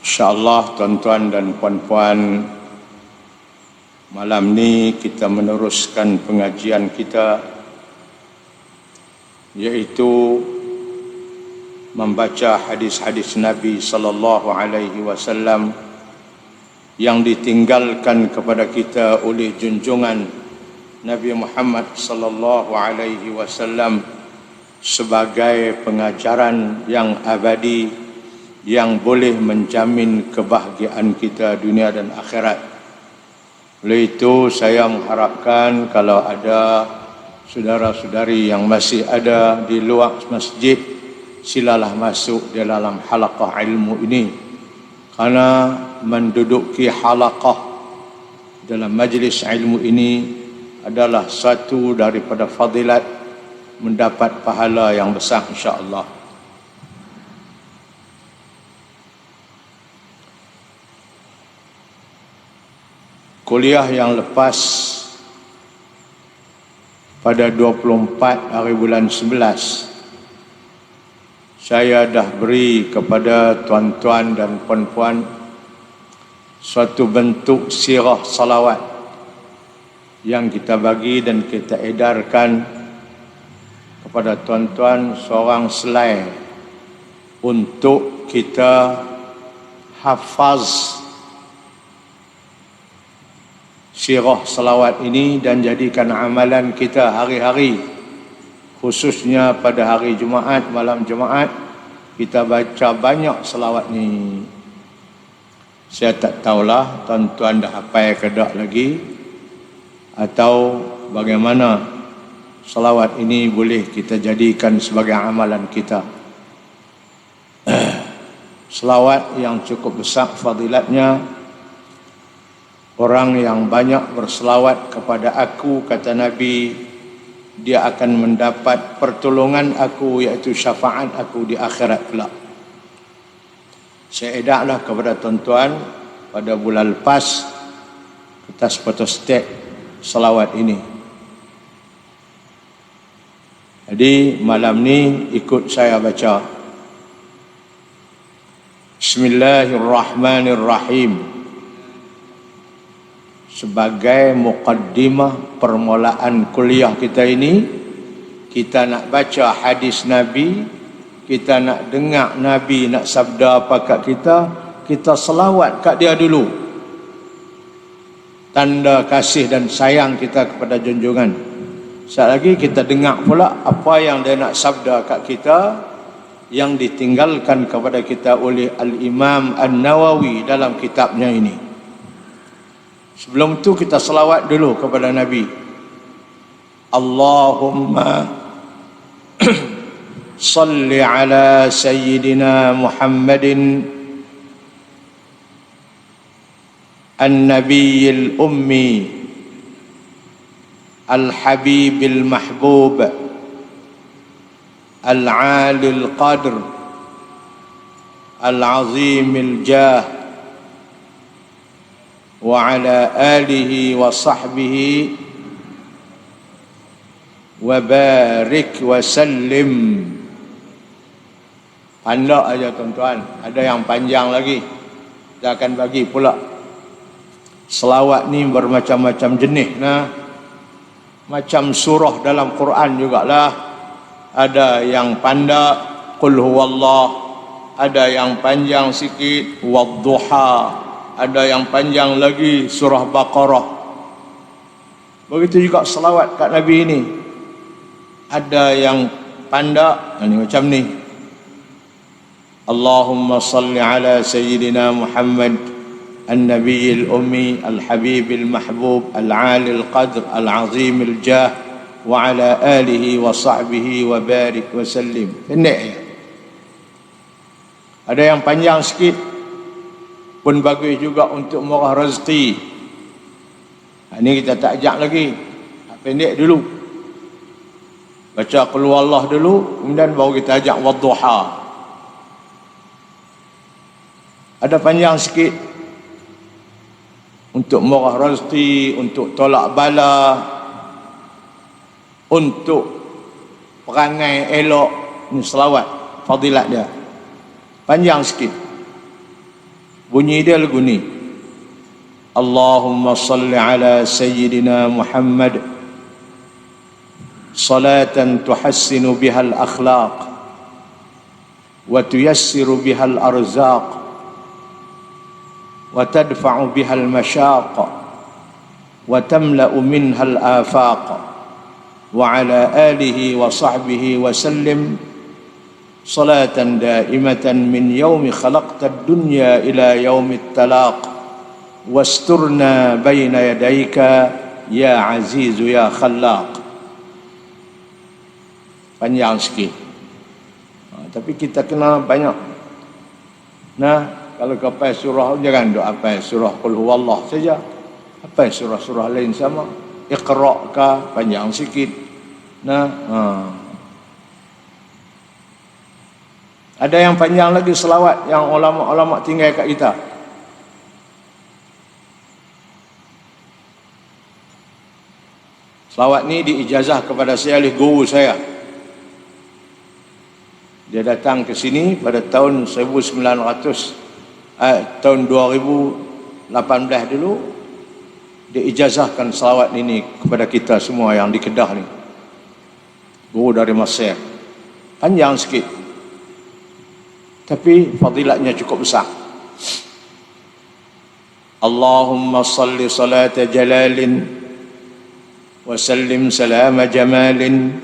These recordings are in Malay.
InsyaAllah tuan-tuan dan puan-puan, malam ni kita meneruskan pengajian kita, iaitu membaca hadis-hadis Nabi sallallahu alaihi wasallam yang ditinggalkan kepada kita oleh junjungan Nabi Muhammad sallallahu alaihi wasallam sebagai pengajaran yang abadi yang boleh menjamin kebahagiaan kita dunia dan akhirat. Oleh itu saya mengharapkan kalau ada saudara-saudari yang masih ada di luar masjid, silalah masuk di dalam halaqah ilmu ini, karena menduduki halaqah dalam majlis ilmu ini adalah satu daripada fadilat mendapat pahala yang besar insya-Allah. Kuliah yang lepas pada 24 hari bulan 11, saya dah beri kepada tuan-tuan dan puan-puan suatu bentuk sirah salawat yang kita bagi dan kita edarkan kepada tuan-tuan seorang selai untuk kita hafaz sirah salawat ini dan jadikan amalan kita hari-hari, khususnya pada hari Jumaat, malam Jumaat kita baca banyak salawat ni. Saya tak tahulah tuan-tuan dah hafal ke tak lagi, atau bagaimana salawat ini boleh kita jadikan sebagai amalan kita. Salawat yang cukup besar fadilatnya. Orang yang banyak berselawat kepada aku, kata Nabi, dia akan mendapat pertolongan aku, iaitu syafaat aku di akhirat pula. Saya edarlah kepada tuan-tuan pada bulan lepas atas photostat selawat ini. Jadi malam ni ikut saya baca. Bismillahirrahmanirrahim. Sebagai muqaddimah permulaan kuliah kita ini, kita nak baca hadis Nabi, kita nak dengar Nabi nak sabda apa kat kita selawat kat dia dulu. Tanda kasih dan sayang kita kepada junjungan. Sekali lagi kita dengar pula apa yang dia nak sabda kat kita, yang ditinggalkan kepada kita oleh Al-Imam An-Nawawi dalam kitabnya ini. Sebelum itu kita selawat dulu kepada Nabi. Allahumma salli ala sayyidina Muhammadin an-nabiyil ummi al-habibil mahbub al-alil qadr al-azimil jah wa ala alihi wa sahbihi wa barik wa sallim. Pandai aja tuan-tuan, ada yang panjang lagi, kita akan bagi pula. Selawat ni bermacam-macam jenis nah. Macam surah dalam Quran jugalah. Ada yang pandak qul huwallah, ada yang panjang sikit wadduha, ada yang panjang lagi surah Baqarah. Begitu juga selawat kat Nabi ini. Ada yang pandak, ini macam ni. Allahumma salli ala sayyidina Muhammad an-nabiyil ummi al-habibil mahbub al-alil qadr al-azimil jah wa ala alihi wa sahbihi wa barik wa sallim. Pendek ya. Ada yang panjang sikit pun bagus juga untuk murah rezeki. Ini kita tak ajak lagi, pendek dulu. Baca qul huwallah dulu, kemudian baru kita ajak wadduha. Ada panjang sikit untuk murah rezeki, untuk tolak bala, untuk perangai elok. Ini selawat fadilat dia panjang sikit. Bunyi dia lagu ni. Allahumma salli ala sayyidina Muhammad salatan tuhassinu bihal akhlaq wa tuyassiru bihal arzaq wa tadfa'u bihal mashaq wa tamla'u minhal afaq wa ala alihi wa sahbihi wa sallim salatan daimatan min yaumi khalaqtad dunya ila yaumit talaq wasturna baina yadayka ya azizu ya khallaq. Panjang sikit, tapi kita kena banyak. Nah, kalau kapal surah jangan doa apa surah qul huwallah saja. Apa surah-surah lain sama. Iqra ka panjang sikit. Nah, ada yang panjang lagi selawat yang ulama-ulama tinggal kat kita. Selawat ni diijazah kepada saya oleh guru saya. Dia datang ke sini pada tahun 1900 tahun 2018 dulu. Dia ijazahkan selawat ini kepada kita semua yang di Kedah ni. Guru dari Mesir. Panjang sikit, tapi fadilatnya cukup besar. Allahumma salli salata jalalin wa sallim salama jamalin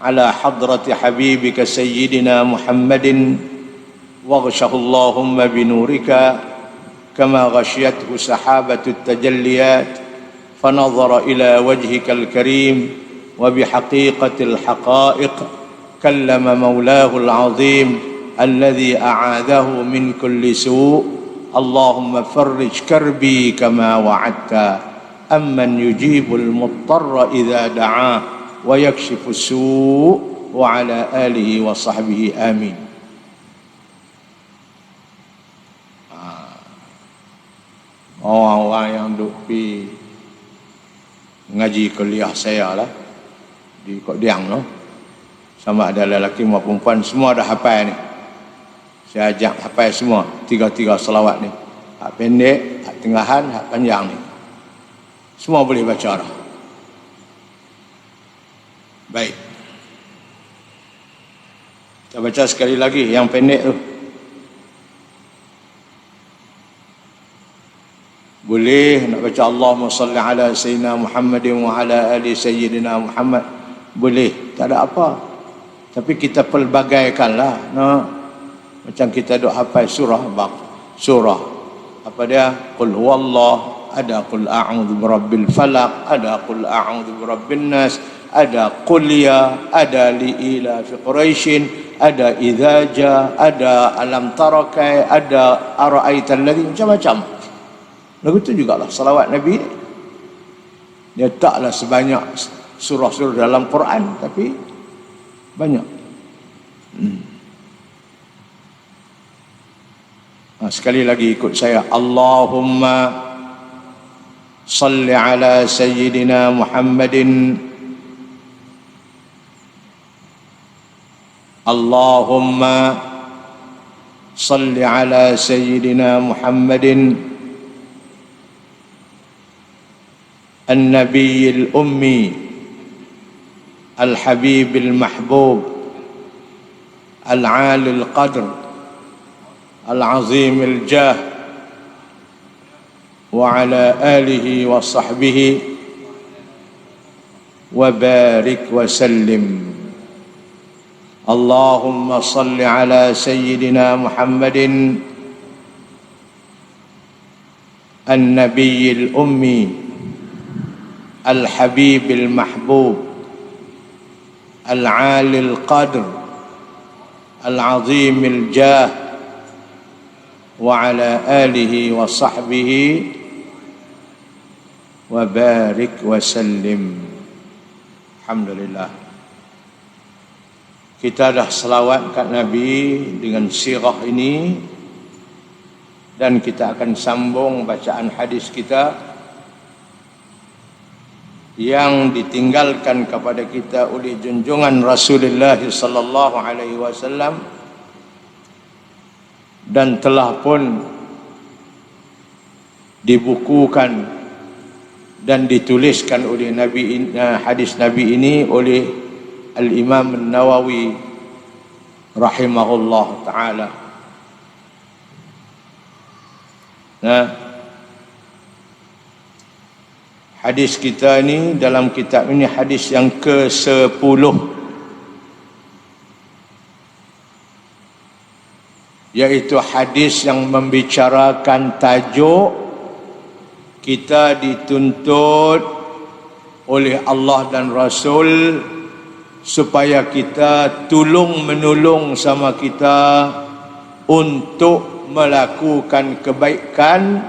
ala hadrati habibika sayyidina Muhammadin waghshahu Allahumma binurika kama ghashiyathu sahabatu tajalliyat fanadhara ila wajhikal karim wa bihaqiqatil haqa'iq kallama maulahu al-azim alladhi a'adahu min kulli su' Allahumma farrij karbi kama wa'adta amman yujibul muttarra idha da'ah wa yakshifu su' wa ala alihi wa sahbihi amin. Orang-orang yang duk pi ngaji kuliah saya lah di Kok Diang no, sama ada lelaki maupun perempuan, semua dah hafal ni. Saya ajak hafal semua tiga-tiga selawat ni, hak pendek, hak tengahan, hak panjang ni, semua boleh baca dah. Baik, kita baca sekali lagi yang pendek tu. Boleh nak baca Allahumma salli ala sayyidina Muhammadin wa ala ali sayyidina Muhammad, boleh, tak ada apa. Tapi kita pelbagaikanlah, nah, macam kita duk hafal surah apa dia, qul huwallah, ada qul a'udzu birabbil falaq, ada qul a'udzu birabbin nas, ada qul ya, ada li ila fi quraisyin, ada idza ja, ada alam tarakai, ada ara'aital ladzi, macam-macam. Lagu tu jugalah salawat Nabi. Dia taklah sebanyak surah-surah dalam Quran, tapi banyak. Sekali lagi ikut saya. Allahumma salli ala sayyidina Muhammadin. Allahumma salli ala sayyidina Muhammadin النبي الأمي الحبيب المحبوب العالي القدر العظيم الجاه وعلى آله وصحبه وبارك وسلم. اللهم صل على سيدنا محمد النبي الأمي الحبيب المحبوب العالي القدر العظيم الجاه وعلى آله وصحبه وبارك وسلم. Alhamdulillah, kita dah selawat kat Nabi dengan sirah ini, dan kita akan sambung bacaan hadis kita yang ditinggalkan kepada kita oleh junjungan Rasulullah sallallahu alaihi wasallam, dan telah pun dibukukan dan dituliskan oleh hadis Nabi ini oleh Al-Imam An-Nawawi rahimahullah ta'ala. Nah, hadis kita ni dalam kitab ini hadis yang ke-10, yaitu hadis yang membicarakan tajuk kita dituntut oleh Allah dan Rasul supaya kita tolong menolong sama kita untuk melakukan kebaikan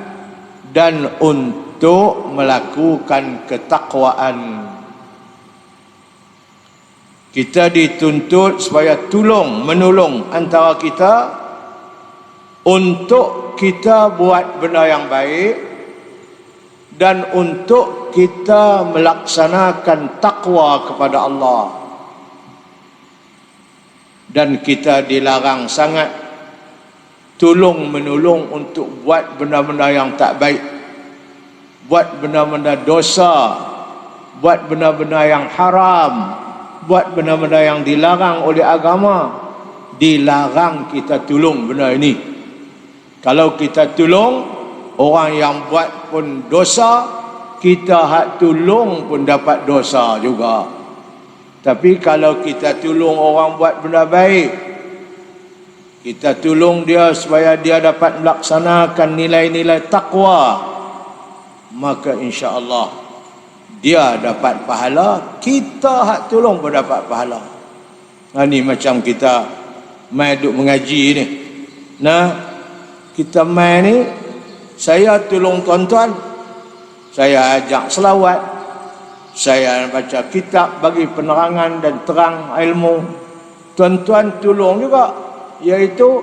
dan untuk melakukan ketakwaan. Kita dituntut supaya tolong menolong antara kita untuk kita buat benda yang baik dan untuk kita melaksanakan takwa kepada Allah. Dan kita dilarang sangat tolong menolong untuk buat benda-benda yang tak baik, buat benda-benda dosa, buat benda-benda yang haram, buat benda-benda yang dilarang oleh agama. Dilarang kita tolong benda ini. Kalau kita tolong orang yang buat pun dosa, kita hak tolong pun dapat dosa juga. Tapi kalau kita tolong orang buat benda baik, kita tolong dia supaya dia dapat melaksanakan nilai-nilai takwa, maka insya-Allah dia dapat pahala, kita hak tolong pun dapat pahala. Ini macam kita mai duk mengaji ni. Nah, kita mai ni, saya tolong tuan-tuan, saya ajak selawat, saya baca kitab bagi penerangan dan terang ilmu. Tuan-tuan tolong juga, iaitu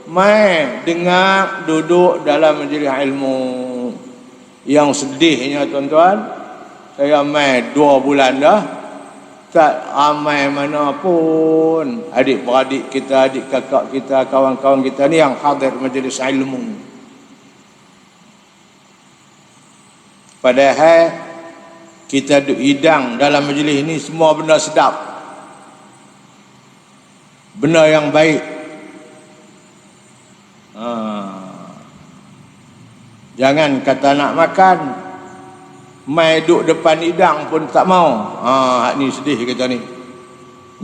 mai dengar, duduk dalam majlis ilmu. Yang sedihnya tuan-tuan, saya mai 2 bulan dah, tak ramai mana pun adik-beradik kita, adik kakak kita, kawan-kawan kita ni yang hadir majlis ilmu. Padahal kita duk hidang dalam majlis ini semua benda sedap, benda yang baik. Jangan kata nak makan, mai duk depan hidang pun tak mau. Hak ni sedih kita ni.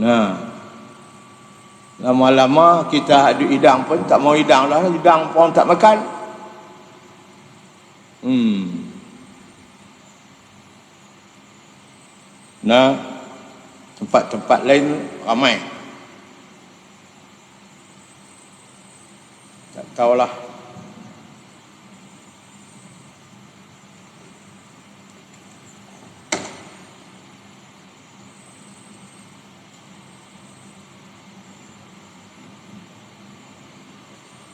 Nah, lama-lama kita duk hidang pun tak mau hidang lah, hidang pun tak makan. Nah, tempat-tempat lain ramai. Tak tahulah.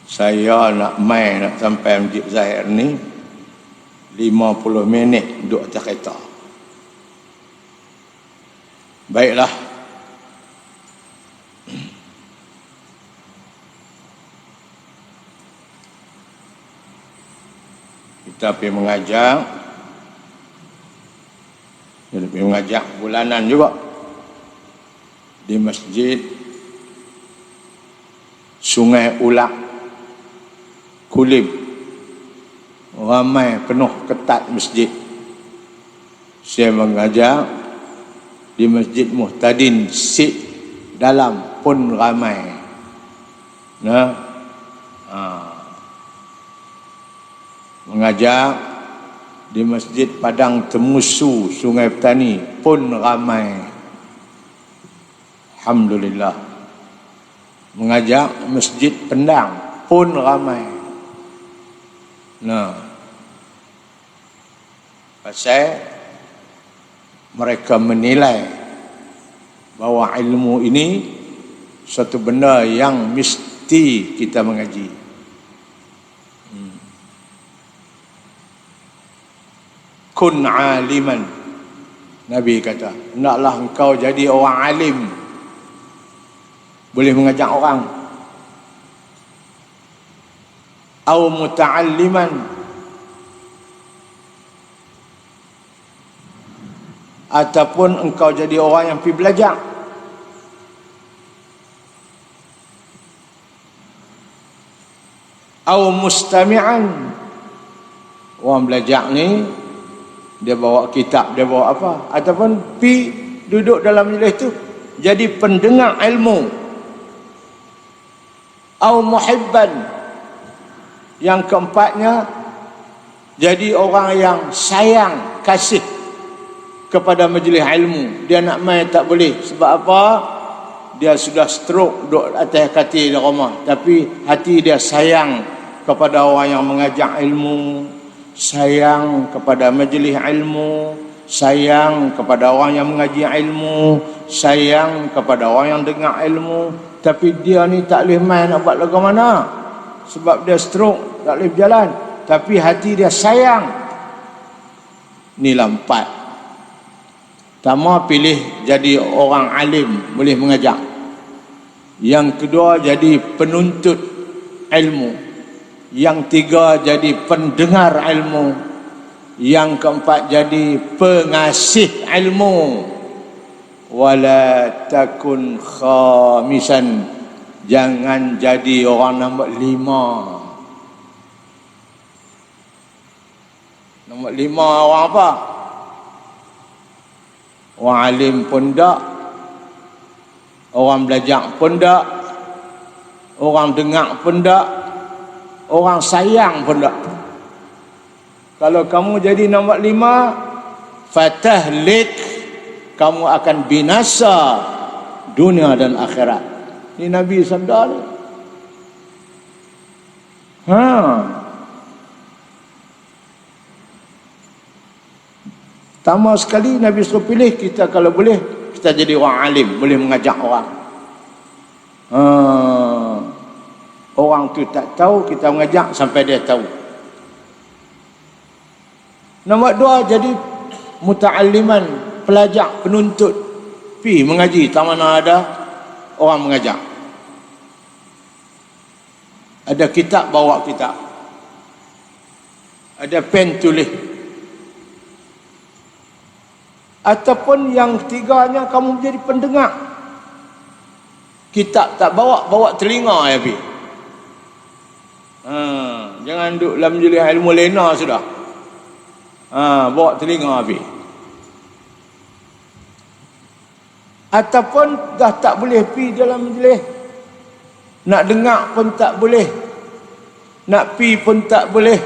Saya nak sampai Masjid Zahir ni 50 minit duduk atas kereta. Baiklah. Kita pergi mengajar. Kita pergi mengajar bulanan juga di Masjid Sungai Ulak, Kulim. Ramai, penuh, ketat masjid. Saya mengajar di Masjid Muhtadin Sik dalam pun ramai. Nah, mengajar di Masjid Padang Temusu Sungai Petani pun ramai. Alhamdulillah. Mengajar Masjid Pendang pun ramai. Nah, pasal mereka menilai bahawa ilmu ini satu benda yang mesti kita mengaji. Kun aliman, Nabi kata, hendaklah engkau jadi orang alim, boleh mengajak orang. Au muta'alliman, ataupun engkau jadi orang yang pergi belajar. Au mustami'an, orang belajar ni dia bawa kitab, dia bawa apa, ataupun pi duduk dalam majlis tu jadi pendengar ilmu. Au muhibban, yang keempatnya jadi orang yang sayang, kasih kepada majlis ilmu. Dia nak main tak boleh. Sebab apa? Dia sudah stroke duduk atas katil di rumah, tapi hati dia sayang kepada orang yang mengajar ilmu, sayang kepada majlis ilmu, sayang kepada orang yang mengaji ilmu, sayang kepada orang yang dengar ilmu. Tapi dia ni tak boleh main nak buat lagu mana, sebab dia stroke, tak boleh berjalan, tapi hati dia sayang. Inilah 4. Pertama, pilih jadi orang alim, boleh mengajar. Yang kedua, jadi penuntut ilmu. Yang tiga, jadi pendengar ilmu. Yang keempat, jadi pengasih ilmu. Wala takun khamisan, jangan jadi orang nombor 5. Nombor 5 orang apa? Orang alim pun tak, orang belajar pun tak, orang dengar pun tak, orang sayang pun tak. Kalau kamu jadi nombor 5, fatahlik, kamu akan binasa dunia dan akhirat. Ini Nabi sabda ni. Pertama sekali Nabi suruh pilih kita, kalau boleh kita jadi orang alim, boleh mengajak orang. Orang tu tak tahu, kita mengajak sampai dia tahu. Nombor 2, jadi muta'alliman, pelajar, penuntut. Pergi mengaji, tak mana ada orang mengajar. Ada kitab, bawa kitab. Ada pen, tulis. Ataupun yang ketiganya, kamu menjadi pendengar. Kitab tak bawa, bawa telinga ya pergi. Jangan duduk dalam majlis ilmu lena sudah. Bawa telinga pergi. Ataupun dah tak boleh pergi dalam majlis, nak dengar pun tak boleh, nak pergi pun tak boleh,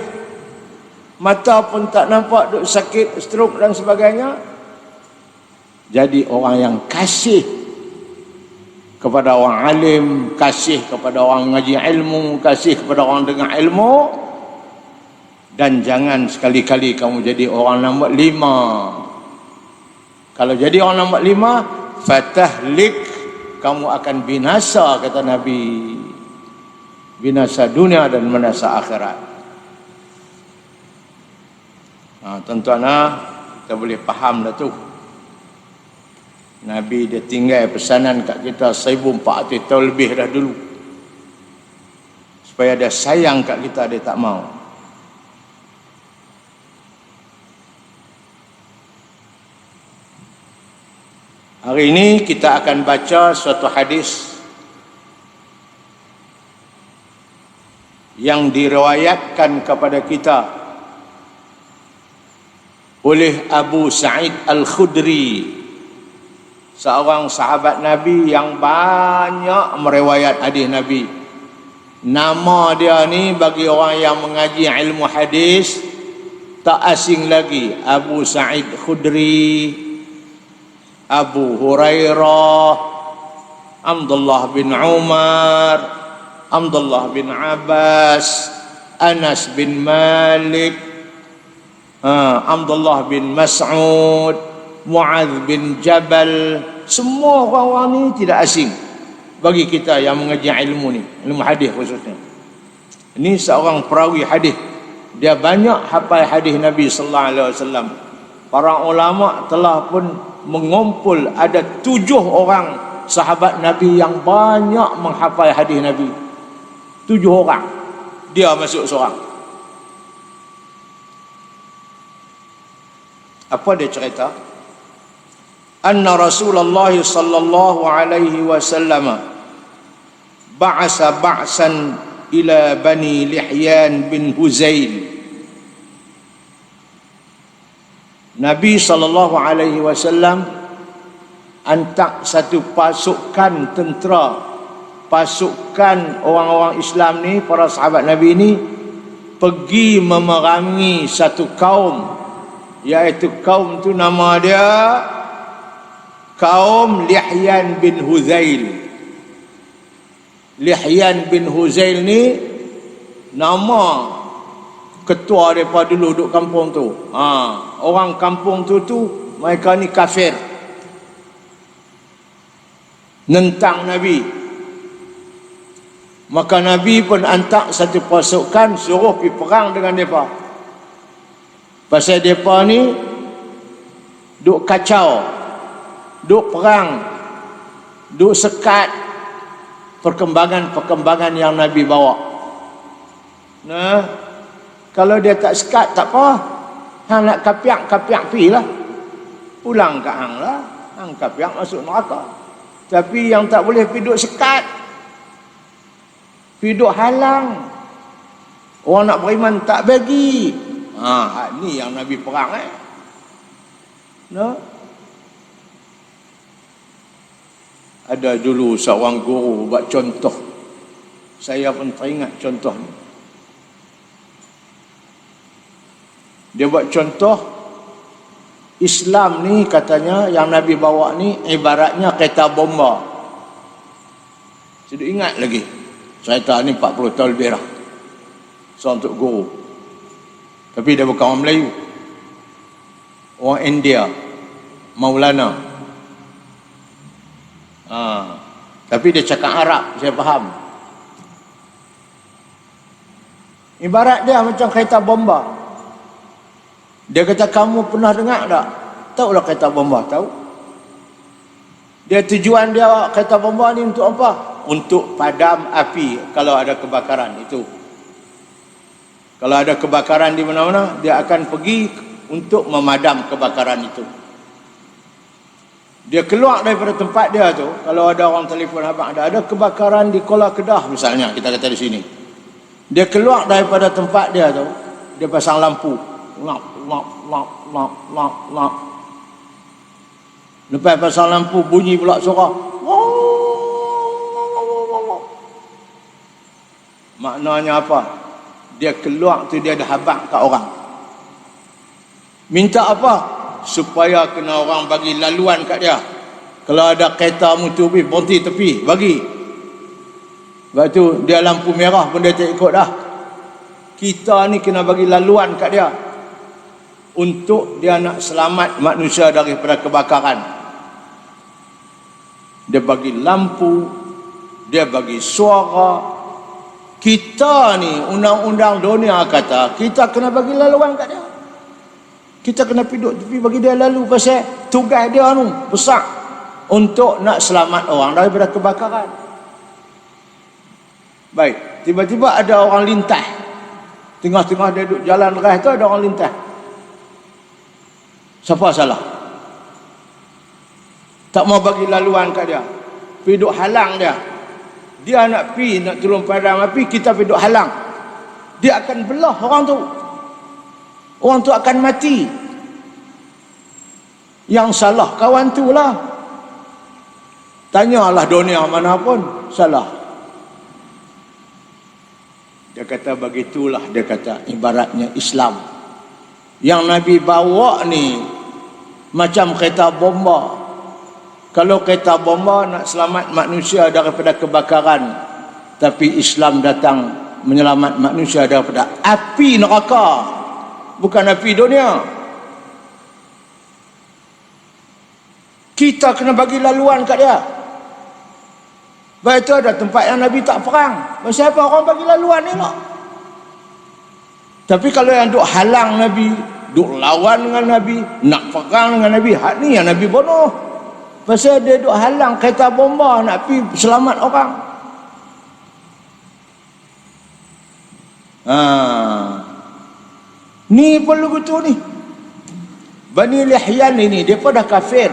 mata pun tak nampak, duk sakit, stroke dan sebagainya. Jadi orang yang kasih kepada orang alim, kasih kepada orang mengaji ilmu, kasih kepada orang dengar ilmu. Dan jangan sekali-kali kamu jadi orang nombor 5. Kalau jadi orang nombor 5, fatahlik, kamu akan binasa, kata Nabi. Binasa dunia dan binasa akhirat. Tuan-tuan, kita boleh faham dah tu. Nabi dia tinggal pesanan kat kita 1400 tahun lebih dah dulu, supaya dia sayang kat kita, dia tak mau. Hari ini kita akan baca suatu hadis yang diriwayatkan kepada kita oleh Abu Sa'id Al-Khudri, seorang sahabat Nabi yang banyak meriwayat hadis Nabi. Nama dia ni bagi orang yang mengaji ilmu hadis tak asing lagi. Abu Sa'id Khudri, Abu Hurairah, Abdullah bin Umar, Abdullah bin Abbas, Anas bin Malik, Abdullah bin Mas'ud, Mu'adz bin Jabal. Semua orang-orang ni tidak asing bagi kita yang mengaji ilmu ni, ilmu hadis khususnya. Ini seorang perawi hadis, dia banyak hafal hadis Nabi sallallahu alaihi wasallam. Para ulama telah pun mengumpul ada 7 orang sahabat Nabi yang banyak menghafal hadis Nabi. 7 orang, dia masuk seorang. Apa dia cerita? anna Rasulullah sallallahu alaihi wasallam ba'asa ba'san ila Bani Lihyan bin Huzail. Nabi sallallahu alaihi wasallam hantar satu pasukan tentera, pasukan orang-orang Islam ni, para sahabat Nabi ni pergi memerangi satu kaum, iaitu kaum tu nama dia kaum Lihyan bin Huzail. Lihyan bin Huzail ni nama ketua daripada dulu duduk kampung tu. Orang kampung tu mereka ni kafir, nentang Nabi. Maka Nabi pun hantar satu pasukan suruh pergi perang dengan mereka. Pasal mereka ni duk kacau, duk perang, duk sekat perkembangan-perkembangan yang Nabi bawa. Nah, kalau dia tak sekat tak apa, hang nak kapiak pi lah, pulang ke hang lah, hang kapiak masuk neraka. Tapi yang tak boleh pergi duk sekat, pergi duk halang, orang nak beriman tak bagi. Ni yang Nabi perang no? Ada dulu seorang guru buat contoh, saya pun teringat contoh ni. Dia buat contoh, Islam ni katanya yang Nabi bawa ni ibaratnya kereta bomba. Saya ingat lagi, saya tahu ni 40 tahun lebih dah. So untuk guru, tapi dia bukan orang Melayu, orang India, Maulana. Tapi dia cakap Arab, saya faham. Ibarat dia macam kereta bomba. Dia kata, kamu pernah dengar tak? Tahulah kereta bomba, tahu? Dia tujuan dia kereta bomba ni untuk apa? Untuk padam api kalau ada kebakaran itu. Kalau ada kebakaran di mana-mana, dia akan pergi untuk memadam kebakaran itu. Dia keluar daripada tempat dia tu, kalau ada orang telefon abang, ada kebakaran di Kuala Kedah misalnya, kita kata di sini. Dia keluar daripada tempat dia tu, dia pasang lampu. Lap. Lepas pasang lampu, bunyi pula suara. Maknanya apa? Dia keluar tu dia dah habaq kat orang. Minta apa? Supaya kena orang bagi laluan kat dia. Kalau ada kereta motor berhenti tepi, bagi. Lepas tu dia lampu merah pun dia tak ikut dah. Kita ni kena bagi laluan kat dia, untuk dia nak selamat manusia daripada kebakaran. Dia bagi lampu, dia bagi suara. Kita ni undang-undang dunia kata kita kena bagi laluan kat dia. Kita kena piduk tepi bagi dia lalu, pasal tugas dia tu besar untuk nak selamat orang daripada kebakaran. Baik, tiba-tiba ada orang lintas. Tengah-tengah dia duduk jalan raya tu ada orang lintas. Siapa salah? Tak mau bagi laluan kat dia, pergi duk halang dia. Dia nak pergi nak tolong padam api, kita pergi duk halang. Dia akan belah orang tu. Orang tu akan mati. Yang salah kawan tu lah. Tanyalah dunia mana pun, salah. Dia kata begitulah, dia kata ibaratnya Islam yang Nabi bawa ni macam kereta bomba. Kalau kereta bomba nak selamat manusia daripada kebakaran, tapi Islam datang menyelamat manusia daripada api neraka, bukan api dunia. Kita kena bagi laluan kat dia. Baik, itu ada tempat yang Nabi tak perang, siapa orang bagi laluan ni lah. Tapi kalau yang duk halang Nabi, duk lawan dengan Nabi, nak perang dengan Nabi, hak ni yang Nabi bunuh. Pasal dia duk halang kereta bomba nak pergi selamat orang. Ni perlu betul ni. Bani Lihyan ini dia dah kafir.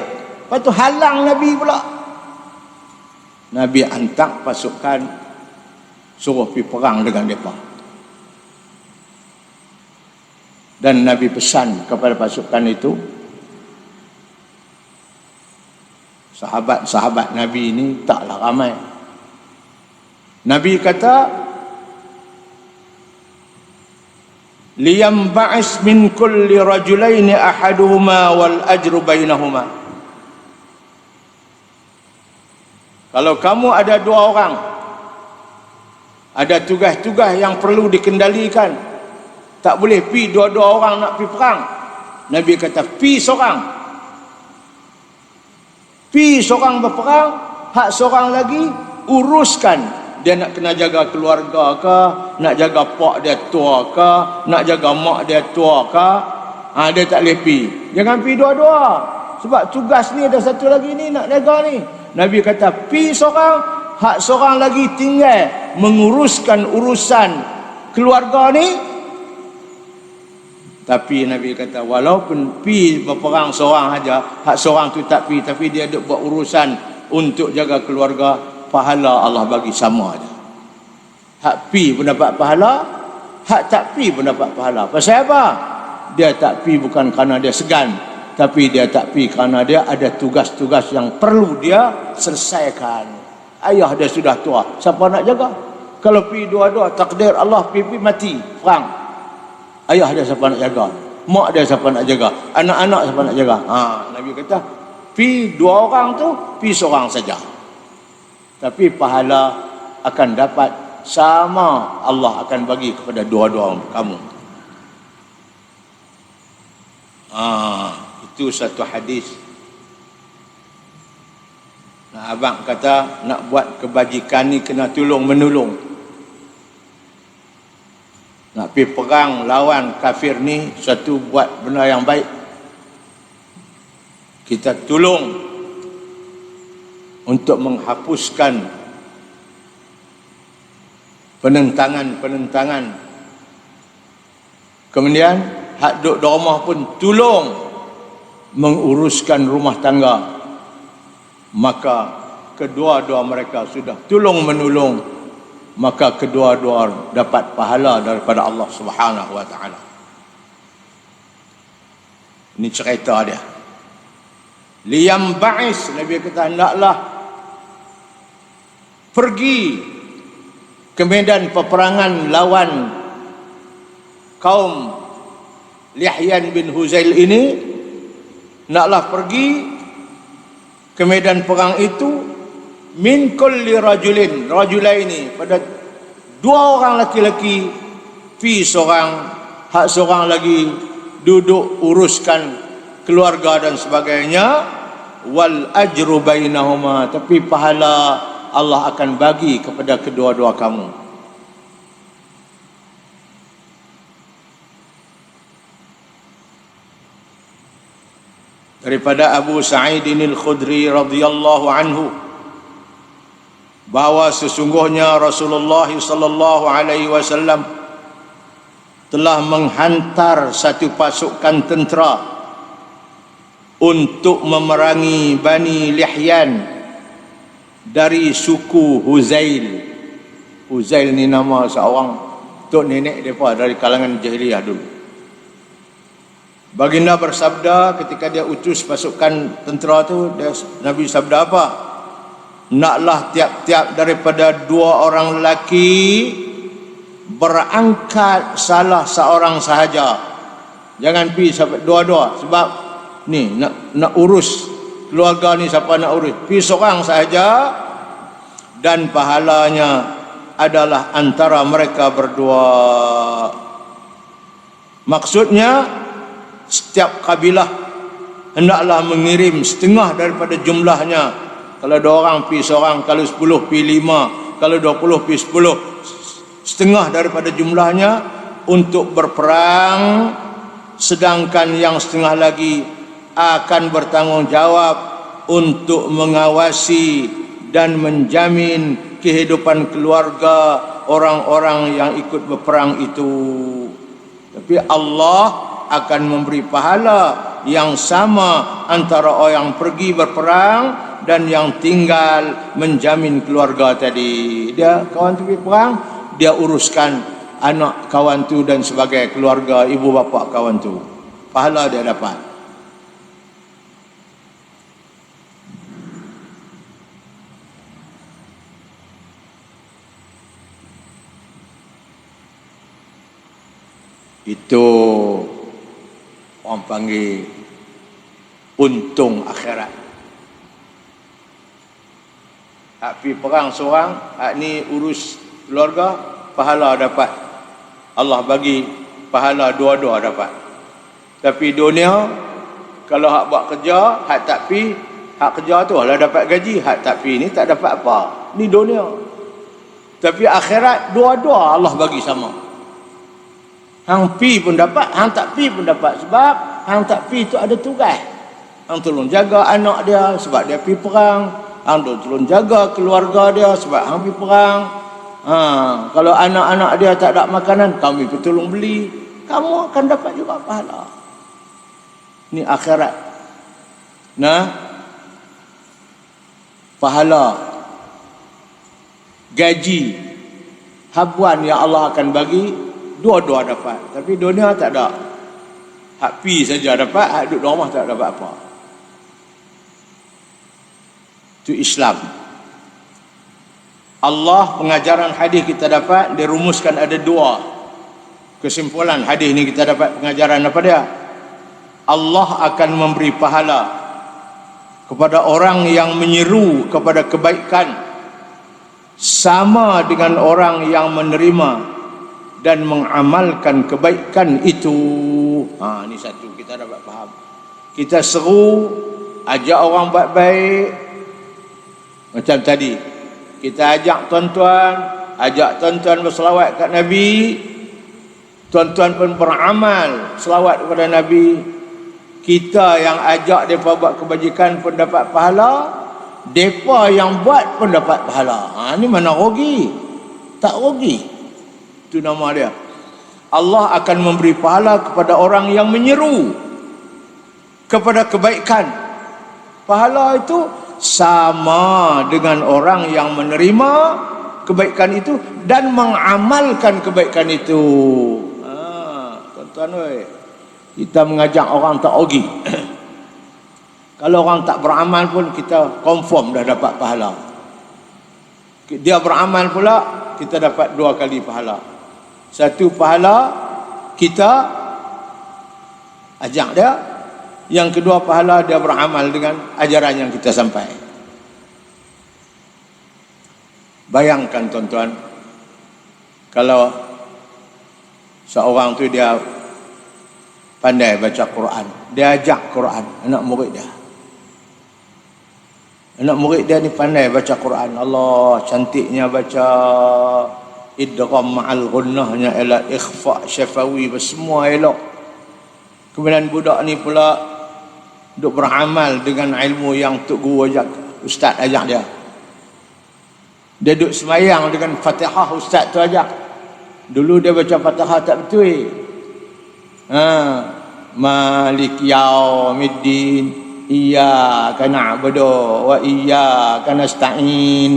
Lepas tu halang Nabi pula. Nabi hantar pasukan suruh pergi perang dengan mereka. Dan Nabi pesan kepada pasukan itu, sahabat-sahabat Nabi ini taklah ramai. Nabi kata, liyam ba'is min kulli rajulaini ahaduhuma wal ajru bainahuma. Kalau kamu ada dua orang, ada tugas-tugas yang perlu dikendalikan, tak boleh pi dua-dua orang nak pi perang. Nabi kata, pi seorang. Pi seorang berperang, hak seorang lagi uruskan. Dia nak kena jaga keluarga ke, nak jaga pak dia tua ke, nak jaga mak dia tua ke, dia tak boleh pi. Jangan pi dua-dua. Sebab tugas ni ada satu lagi ni nak jaga ni. Nabi kata, pi seorang, hak seorang lagi tinggal menguruskan urusan keluarga ni. Tapi Nabi kata, walaupun pi berperang seorang aja, hak seorang tu tak pi, tapi dia duk buat urusan untuk jaga keluarga, pahala Allah bagi sama aja. Hak pi pun dapat pahala, hak tak pi pun dapat pahala. Pasal apa? Dia tak pi bukan kerana dia segan, tapi dia tak pi kerana dia ada tugas-tugas yang perlu dia selesaikan. Ayah dia sudah tua, siapa nak jaga? Kalau pi dua-dua, takdir Allah pi mati perang, ayah dia siapa nak jaga? Mak dia siapa nak jaga? Anak-anak siapa nak jaga? Nabi kata, pi dua orang tu, pi seorang saja, tapi pahala akan dapat sama, Allah akan bagi kepada dua-dua kamu. Itu satu hadis. Nah, abang kata nak buat kebajikan ni kena tolong menolong. Nak pergi perang lawan kafir ni satu buat benda yang baik. Kita tolong untuk menghapuskan penentangan. Kemudian hak duduk di rumah pun tolong menguruskan rumah tangga. Maka kedua-dua mereka sudah tolong menolong, maka kedua-dua dapat pahala daripada Allah Subhanahu wa taala. Ini cerita dia. Liyam ba'is, Nabi kata hendaklah pergi ke medan peperangan lawan kaum Lihyan bin Huzail ini. Naklah pergi ke medan perang itu min kulli rajulaini, pada dua orang laki-laki, fi seorang, hak seorang lagi duduk uruskan keluarga dan sebagainya, wal ajru bainahuma, tapi pahala Allah akan bagi kepada kedua-dua kamu. Daripada Abu Sa'id al-Khudri radhiyallahu anhu, bahawa sesungguhnya Rasulullah sallallahu alaihi wasallam telah menghantar satu pasukan tentera untuk memerangi Bani Lihyan dari suku Huzail. Huzail ni nama seorang tok nenek mereka dari kalangan jahiliyah dulu. Baginda bersabda ketika dia utus pasukan tentera tu, Nabi sabda apa? Naklah tiap-tiap daripada dua orang lelaki berangkat salah seorang sahaja. Jangan pergi sampai dua-dua, sebab ni nak urus keluarga ni, siapa nak urus? Pergi seorang sahaja, dan pahalanya adalah antara mereka berdua. Maksudnya setiap kabilah hendaklah mengirim setengah daripada jumlahnya. Kalau 2 orang pi seorang, kalau 10 pi 5, kalau 20 pi 10, setengah daripada jumlahnya untuk berperang, sedangkan yang setengah lagi akan bertanggungjawab untuk mengawasi dan menjamin kehidupan keluarga orang-orang yang ikut berperang itu. Tapi Allah akan memberi pahala yang sama antara orang yang pergi berperang dan yang tinggal menjamin keluarga tadi. Dia kawan tu pergi perang, dia uruskan anak kawan tu dan sebagai keluarga ibu bapa kawan tu. Pahala dia dapat. Itu orang panggil untung akhirat. Hak pergi perang seorang, hak ni urus keluarga, pahala dapat. Allah bagi pahala dua-dua dapat. Tapi dunia, kalau hak buat kerja, hak tak pergi, hak kerja tu lah dapat gaji, hak tak pergi ni tak dapat apa. Ni dunia. Tapi akhirat dua-dua Allah bagi sama. Hang pi pun dapat, hang tak pi pun dapat. Sebab hang tak pi tu ada tugas. Hang tolong jaga anak dia sebab dia pi perang. Hang tolong jaga keluarga dia sebab hang pi perang. Kalau anak-anak dia tak ada makanan, kami pun tolong beli. Kamu akan dapat juga pahala. Ni akhirat. Nah, pahala, gaji, habuan yang Allah akan bagi, dua-dua dapat. Tapi dunia tak ada. Hak pi saja dapat, hak duduk rumah tak dapat apa. Itu Islam. Allah, pengajaran hadis kita dapat dirumuskan ada dua kesimpulan hadis ni. Kita dapat pengajaran apa dia? Allah akan memberi pahala kepada orang yang menyeru kepada kebaikan sama dengan orang yang menerima dan mengamalkan kebaikan itu. Ni satu kita dapat faham. Kita seru, ajak orang buat baik. Macam tadi, kita ajak tuan-tuan berselawat kat Nabi. Tuan-tuan pun beramal selawat kepada Nabi. Kita yang ajak mereka buat kebajikan pun dapat pahala. Mereka yang buat pun dapat pahala. Ni mana rugi? Tak rugi. Itu nama dia. Allah akan memberi pahala kepada orang yang menyeru kepada kebaikan. Pahala itu sama dengan orang yang menerima kebaikan itu dan mengamalkan kebaikan itu. Tuan-tuan, kita mengajak orang tak rugi. Kalau orang tak beramal pun kita confirm dah dapat pahala. Dia beramal pula, kita dapat 2 kali pahala. Satu pahala kita ajak dia, yang kedua pahala dia beramal dengan ajaran yang kita sampai. Bayangkan tuan-tuan, kalau seorang tu dia pandai baca Quran, dia ajak Quran anak murid dia. Anak murid dia ni pandai baca Quran. Allah, cantiknya baca, idgham ma'al gunnahnya elok, ikhfa syafawi, semua elok. Kemudian budak ni pula duk beramal dengan ilmu yang tok guru ajak, ustaz ajak dia. Dia duk semayang dengan Fatihah ustaz tu ajak. Dulu dia baca Fatihah tak betul. Malik yaumiddin, iyyaka na'budu wa iyyaka nasta'in,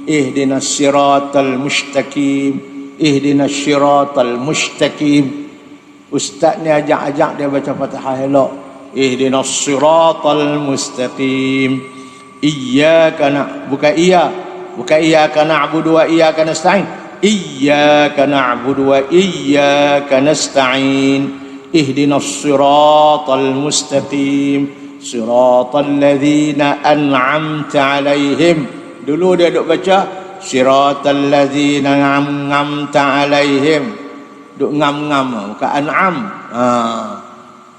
ihdinas siratal mustaqim, ihdinas siratal mustaqim. Ustaz ni ajak-ajak dia baca Fatihah elok. Ihdinas siratal mustaqim, bukan iyyaka na'budu wa iyyaka nasta'in, iyyaka na'budu wa iyyaka nasta'in, ihdinas siratal mustaqim, siratal ladzina an'amta alaihim. Dulu dia duk baca siratal ladzina an'amta alaihim, duk ngam-ngam, bukan an'am.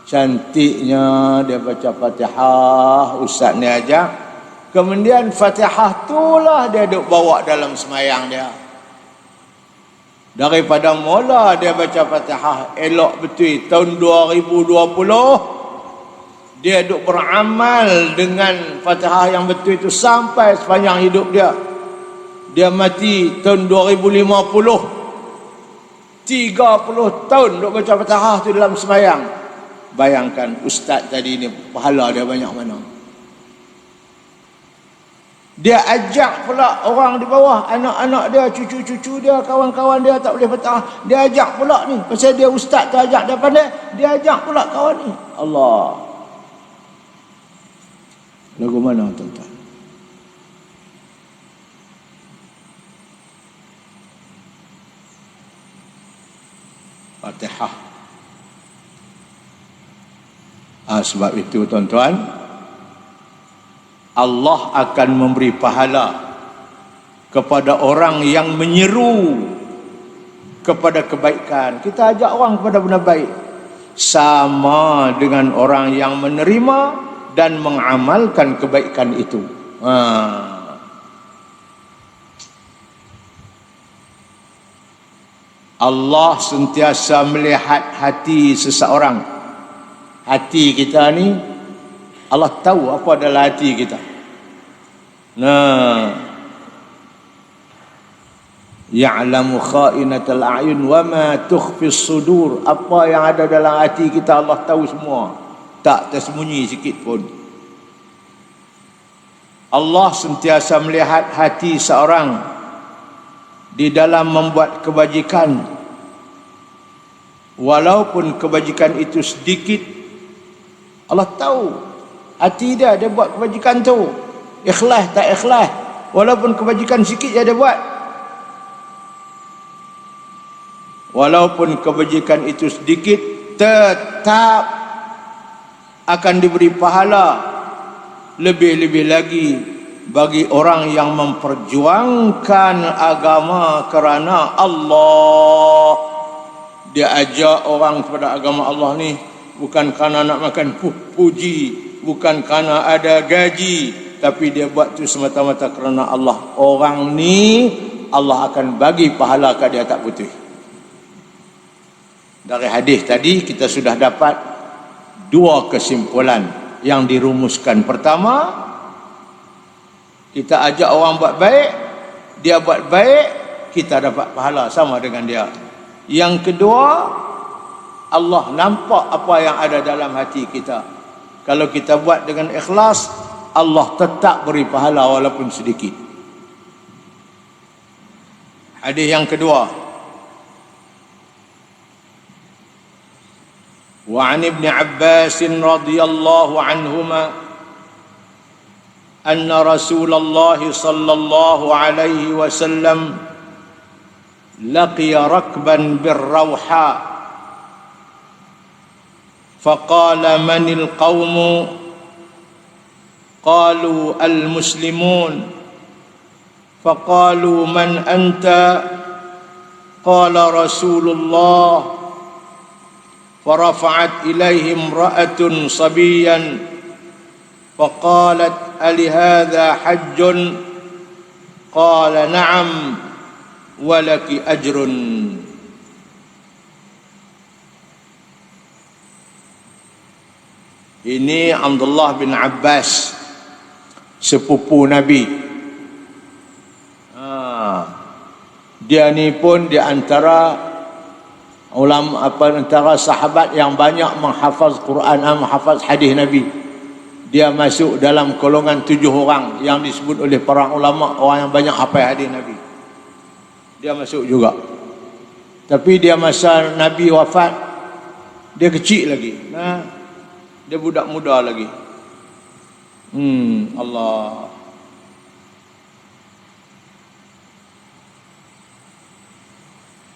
Cantiknya dia baca Fatihah, ustaz ni ajak. Kemudian Fatihah itulah dia duk bawa dalam semayang dia. Daripada mula dia baca Fatihah elok betul, tahun 2020 dia duk beramal dengan Fatihah yang betul itu sampai sepanjang hidup dia. Dia mati tahun 2050. 30 tahun duk baca Fatihah tu dalam semayang. Bayangkan ustaz tadi ni pahala dia banyak mana. Dia ajak pula orang di bawah, anak-anak dia, cucu-cucu dia, kawan-kawan dia tak boleh petang. Dia ajak pula ni. Pasal dia ustaz tu ajak dia pandai, dia ajak pula kawan ni. Allah. Lagu mana tuan-tuan? Fatihah. Sebab itu tuan-tuan, Allah akan memberi pahala kepada orang yang menyeru kepada kebaikan. Kita ajak orang kepada benda baik, sama dengan orang yang menerima dan mengamalkan kebaikan itu. Allah sentiasa melihat hati seseorang. Hati kita ni, Allah tahu apa adalah hati kita. Ya'lamu kha'inatal a'yun wa ma tukhfis sudur. Apa yang ada dalam hati kita Allah tahu semua. Tak tersembunyi sikit pun. Allah sentiasa melihat hati seorang di dalam membuat kebajikan. Walaupun kebajikan itu sedikit, Allah tahu hati dia buat kebajikan tu. Ikhlas tak ikhlas, walaupun kebajikan sikit dia buat. Walaupun kebajikan itu sedikit, tetap akan diberi pahala. Lebih-lebih lagi bagi orang yang memperjuangkan agama kerana Allah. Dia ajak orang kepada agama Allah ni bukan kerana nak makan puji, bukan kerana ada gaji, tapi dia buat tu semata-mata kerana Allah. Orang ni Allah akan bagi pahala kat dia tak putih. Dari hadis tadi kita sudah dapat dua kesimpulan yang dirumuskan. Pertama, kita ajak orang buat baik, dia buat baik, kita dapat pahala sama dengan dia. Yang kedua, Allah nampak apa yang ada dalam hati kita. Kalau kita buat dengan ikhlas, Allah tetap beri pahala walaupun sedikit. Hadis yang kedua, wa 'an Ibn Abbas radhiyallahu anhuma anna Rasulullah sallallahu alaihi wasallam laqiya rakban birrawha faqala manil qawmu qalu al-muslimun faqalu man anta qala Rasulullah فرفعت إليه امرأة صبيا فقالت ألهذا حج قال نعم ولك أجر. Ini Abdullah bin Abbas, sepupu Nabi. Dia ni pun di antara ulama, antara sahabat yang banyak menghafaz Quran, menghafaz hadis Nabi. Dia masuk dalam golongan 7 orang yang disebut oleh para ulama orang yang banyak hafal hadis Nabi. Dia masuk juga. Tapi dia masa Nabi wafat, dia kecil lagi. Dia budak muda lagi. Allah.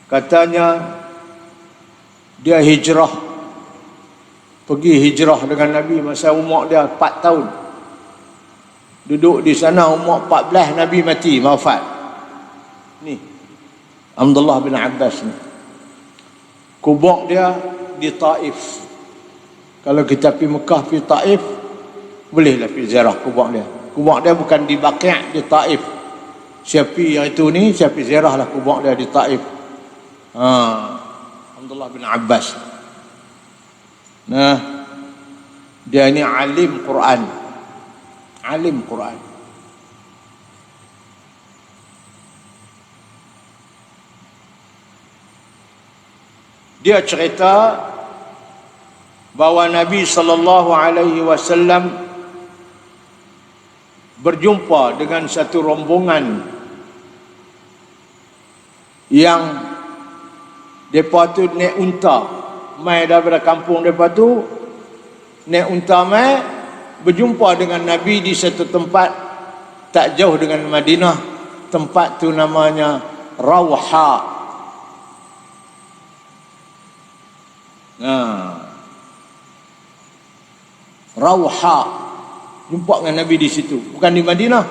Katanya dia hijrah, pergi hijrah dengan Nabi masa umur dia 4 tahun. Duduk di sana umur 14 Nabi mati, wafat. Ni Abdullah bin Abbas ni. Kubur dia di Taif. Kalau kita pergi Mekah, pergi Taif, bolehlah pergi ziarah kubur dia. Kubur dia bukan di Baqi', di Taif. Siapa yang itu ni, siapa ziarahlah kubur dia di Taif. Abdullah bin Abbas. Dia ni alim Quran. Alim Quran. Dia cerita bahawa Nabi sallallahu alaihi wasallam berjumpa dengan satu rombongan yang depa tu naik unta mai daripada kampung depa tu, naik unta mai berjumpa dengan Nabi di satu tempat tak jauh dengan Madinah. Tempat tu namanya Rawha. Rawha, jumpa dengan Nabi di situ, bukan di Madinah.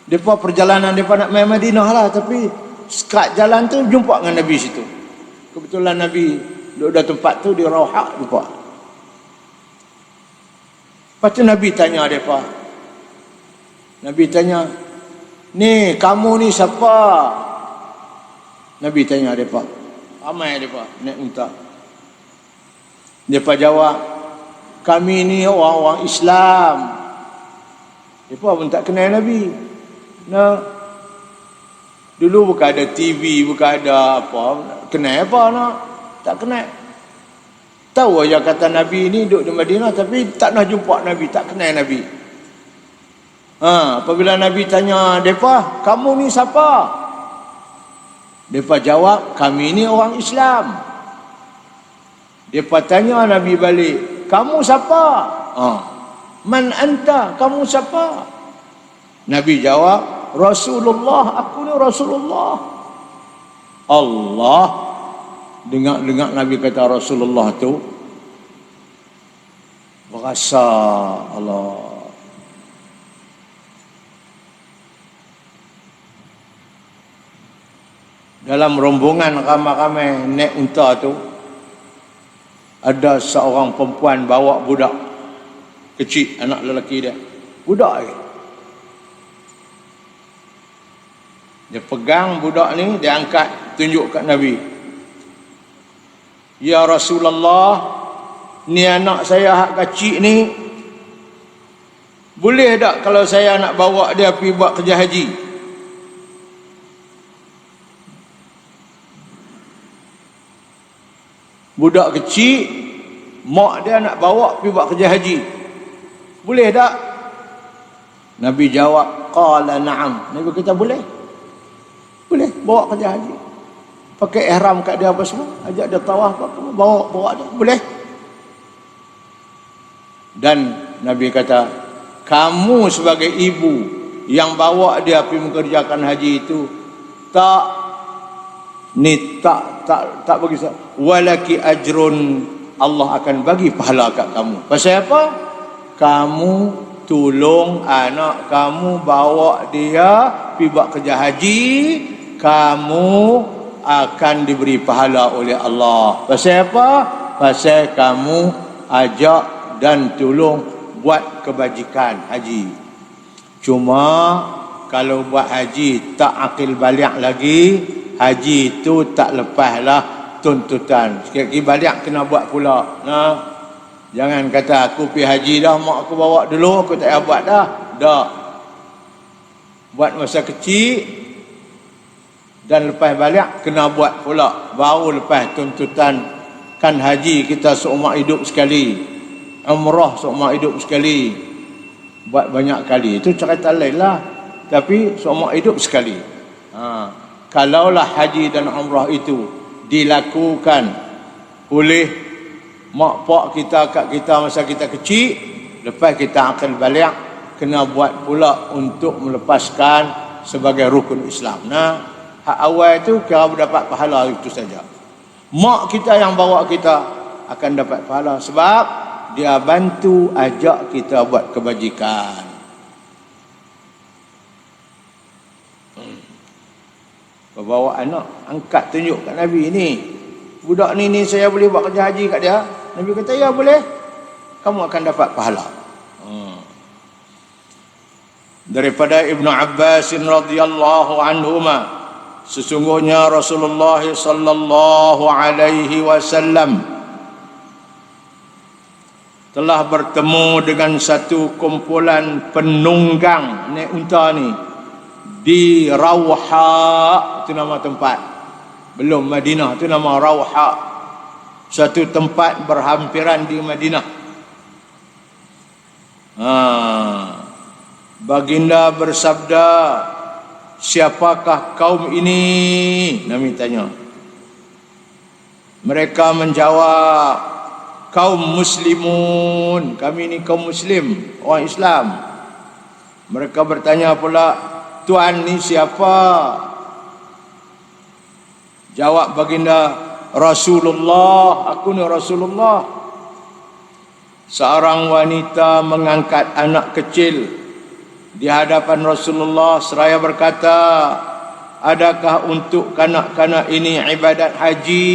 Depa perjalanan depa nak mai Madinah lah, tapi sekat jalan tu jumpa dengan Nabi situ. Kebetulan Nabi duduk di tempat tu di Rawha jumpa. Lepas tu Nabi tanya depa. Nabi tanya, "Ni kamu ni siapa?" Nabi tanya depa. Ramai depa naik unta. Depa jawab, "Kami ni orang-orang Islam." Depa pun tak kenal Nabi. Nah, dulu bukan ada TV, bukan ada apa, kenal apa nak? Tak kenal. Tahu aja kata Nabi ni duduk di Madinah, tapi tak nak jumpa Nabi, tak kenal Nabi. Apabila Nabi tanya depa, "Kamu ni siapa?" Depa jawab, "Kami ni orang Islam." Depa tanya Nabi balik, "Kamu siapa?" "Man anta?" "Kamu siapa?" Nabi jawab, "Rasulullah, aku ni Rasulullah." Allah dengar Nabi kata Rasulullah tu, berasa Allah. Dalam rombongan ramai-ramai naik unta tu, ada seorang perempuan bawa budak kecil, anak lelaki dia, budak lagi. Dia pegang budak ni, dia angkat, tunjuk kat Nabi. "Ya Rasulullah, ni anak saya hak kecil ni, boleh tak kalau saya nak bawa dia pergi buat kerja haji?" Budak kecil, mak dia nak bawa pergi buat kerja haji, boleh tak? Nabi jawab, "Qala na'am." Nabi kata boleh. Boleh bawa kerja haji. Pakai ihram kat dia apa semua, ajak dia tawaf apa, bawa dia, boleh. Dan Nabi kata, kamu sebagai ibu yang bawa dia pergi mengerjakan haji itu, tak bagi walaki ajrun, Allah akan bagi pahala kat kamu. Pasal apa? Kamu tolong anak kamu, bawa dia pergi buat kerja haji, kamu akan diberi pahala oleh Allah. Pasal apa? Pasal kamu ajak dan tolong buat kebajikan haji. Cuma kalau buat haji tak akil balik lagi, haji itu tak lepaslah tuntutan. Sikit-sikit balik kena buat pula. Nah, jangan kata aku pergi haji dah, mak aku bawa dulu, aku tak payah buat dah. Tak. Buat masa kecil dan lepas balik kena buat pula, baru lepas tuntutan. Kan haji kita seumur hidup sekali, umrah seumur hidup sekali, buat banyak kali itu cerita lain lah, tapi seumur hidup sekali. Kalaulah haji dan umrah itu dilakukan oleh mak pak kita kat kita masa kita kecil, lepas kita akan balik kena buat pula untuk melepaskan sebagai rukun Islam. Nah, hak awal itu kira dapat pahala itu saja. Mak kita yang bawa kita akan dapat pahala sebab dia bantu ajak kita buat kebajikan. Bawa anak, angkat tunjuk kat Nabi, ni budak ni saya boleh buat kerja haji kat dia. Nabi kata ya boleh, kamu akan dapat pahala. Daripada Ibnu Abbas radhiyallahu anhuma, sesungguhnya Rasulullah sallallahu alaihi wasallam telah bertemu dengan satu kumpulan penunggang naik unta ni di Rawha, itu nama tempat, belum Madinah, itu nama Rawha. Suatu tempat berhampiran di Madinah. Baginda bersabda, siapakah kaum ini? Nabi tanya. Mereka menjawab, kaum muslimun. Kami ini kaum muslim, orang Islam. Mereka bertanya pula, tuan ni siapa? Jawab baginda, Rasulullah, aku ni Rasulullah. Seorang wanita mengangkat anak kecil di hadapan Rasulullah seraya berkata, adakah untuk kanak-kanak ini ibadat haji?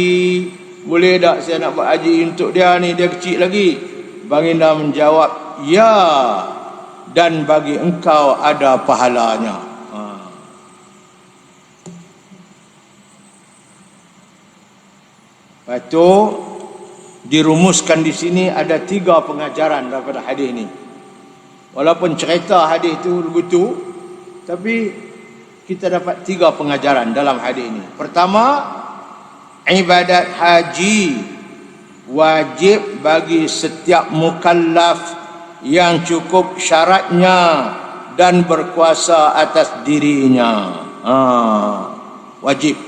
Boleh tak saya nak buat haji untuk dia ni, dia kecil lagi? Baginda menjawab, ya, dan bagi engkau ada pahalanya. Lepas tu dirumuskan di sini ada 3 pengajaran daripada hadis ni. Walaupun cerita hadis itu begitu, tapi kita dapat 3 pengajaran dalam hadis ini. Pertama, ibadat haji wajib bagi setiap mukallaf yang cukup syaratnya dan berkuasa atas dirinya. Wajib.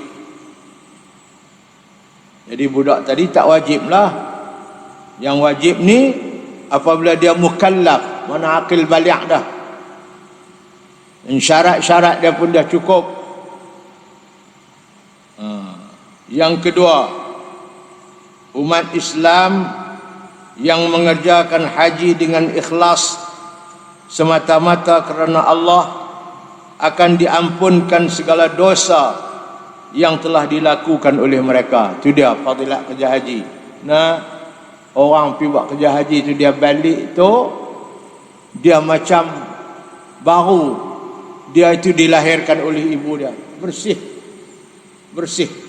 Jadi budak tadi tak wajib lah. Yang wajib ni apabila dia mukallaf, mana akil balik dah, dan syarat-syarat dia pun dah cukup. Yang kedua, umat Islam yang mengerjakan haji dengan ikhlas semata-mata kerana Allah akan diampunkan segala dosa yang telah dilakukan oleh mereka. Itu dia fadilat kerja haji. Nah, orang pergi buat kerja haji tu, dia balik tu dia macam baru. Dia itu dilahirkan oleh ibu dia, bersih,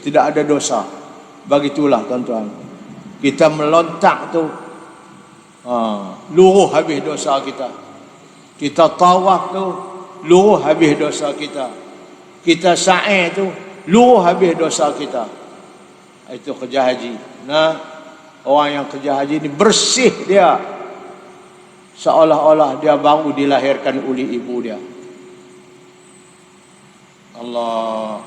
tidak ada dosa. Begitulah tuan-tuan, kita melontak tu, luruh habis dosa kita. Kita tawaf tu, luruh habis dosa kita. Kita sa'i tu, luruh habis dosa kita. Itu kerja haji. Nah, orang yang kerja haji ni bersih dia, seolah-olah dia baru dilahirkan oleh ibu dia. Allah.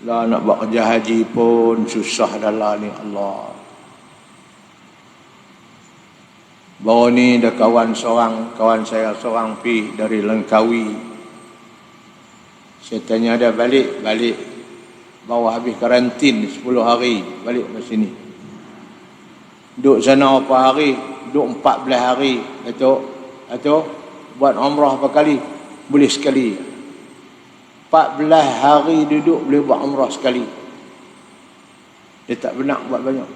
Lah nak buat kerja haji pun susah dah lah ni, Allah. Baru ni ada kawan saya seorang pi dari Langkawi. Saya tanya dia, balik baru habis karantin 10 hari, balik ke sini. Duduk sana berapa hari? Duduk 14 hari. Atau buat umrah berapa kali? Boleh sekali. 14 hari duduk boleh buat umrah sekali. Dia tak benak buat banyak.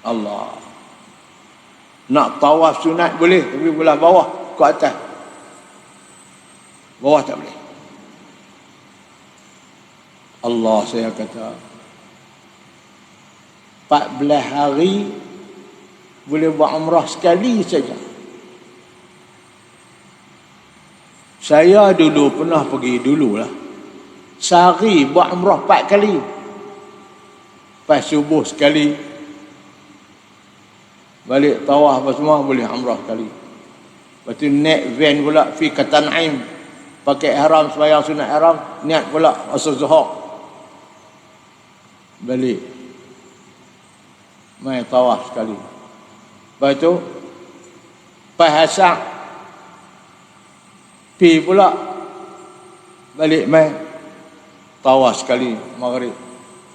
Allah. Nak tawaf sunat boleh, tapi belah bawah ke atas. Bawah tak boleh. Allah, saya kata 14 hari boleh buat umrah sekali saja. Saya dulu pernah pergi dululah. Sehari buat umrah 4 kali. Pas subuh sekali, balik tawaf apa semua boleh umrah sekali. Lepas tu naik van pula pergi ke Tan'im, pakai ihram, sembahyang sunat ihram, niat pula masa zuhur, balik mai tawaf sekali. Lepas tu pas asar pergi pula, balik mai tawaf sekali maghrib.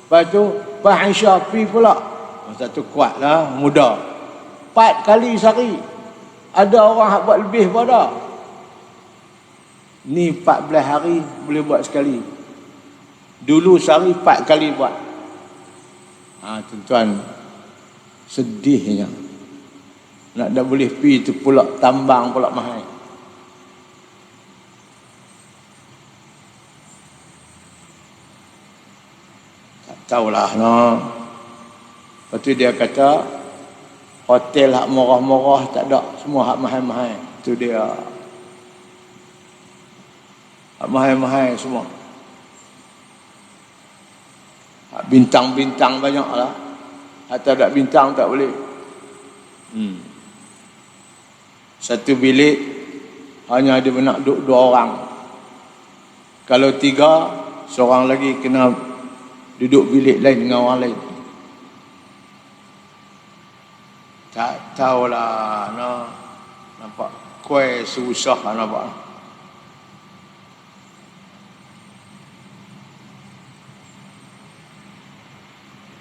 Lepas tu pas isya pergi pula. Masa tu kuatlah, muda. 4 kali sehari. Ada orang yang buat lebih pada. Ni 14 hari boleh buat sekali. Dulu sehari 4 kali buat. Tuan-tuan, sedihnya. Nak dah boleh pergi tu pula tambang pula mahal. Tak tahulah no. Lepas tu dia kata hotel hak murah-murah tak ada, semua hak mahal-mahal. Itu dia. mahal-mahal semua. Bintang-bintang banyak lah. Atau tak bintang tak boleh. Satu bilik hanya ada nak duduk 2 orang. Kalau 3, seorang lagi kena duduk bilik lain dengan orang lain. Tak tahulah, no. Nampak kuih susah lah nampak.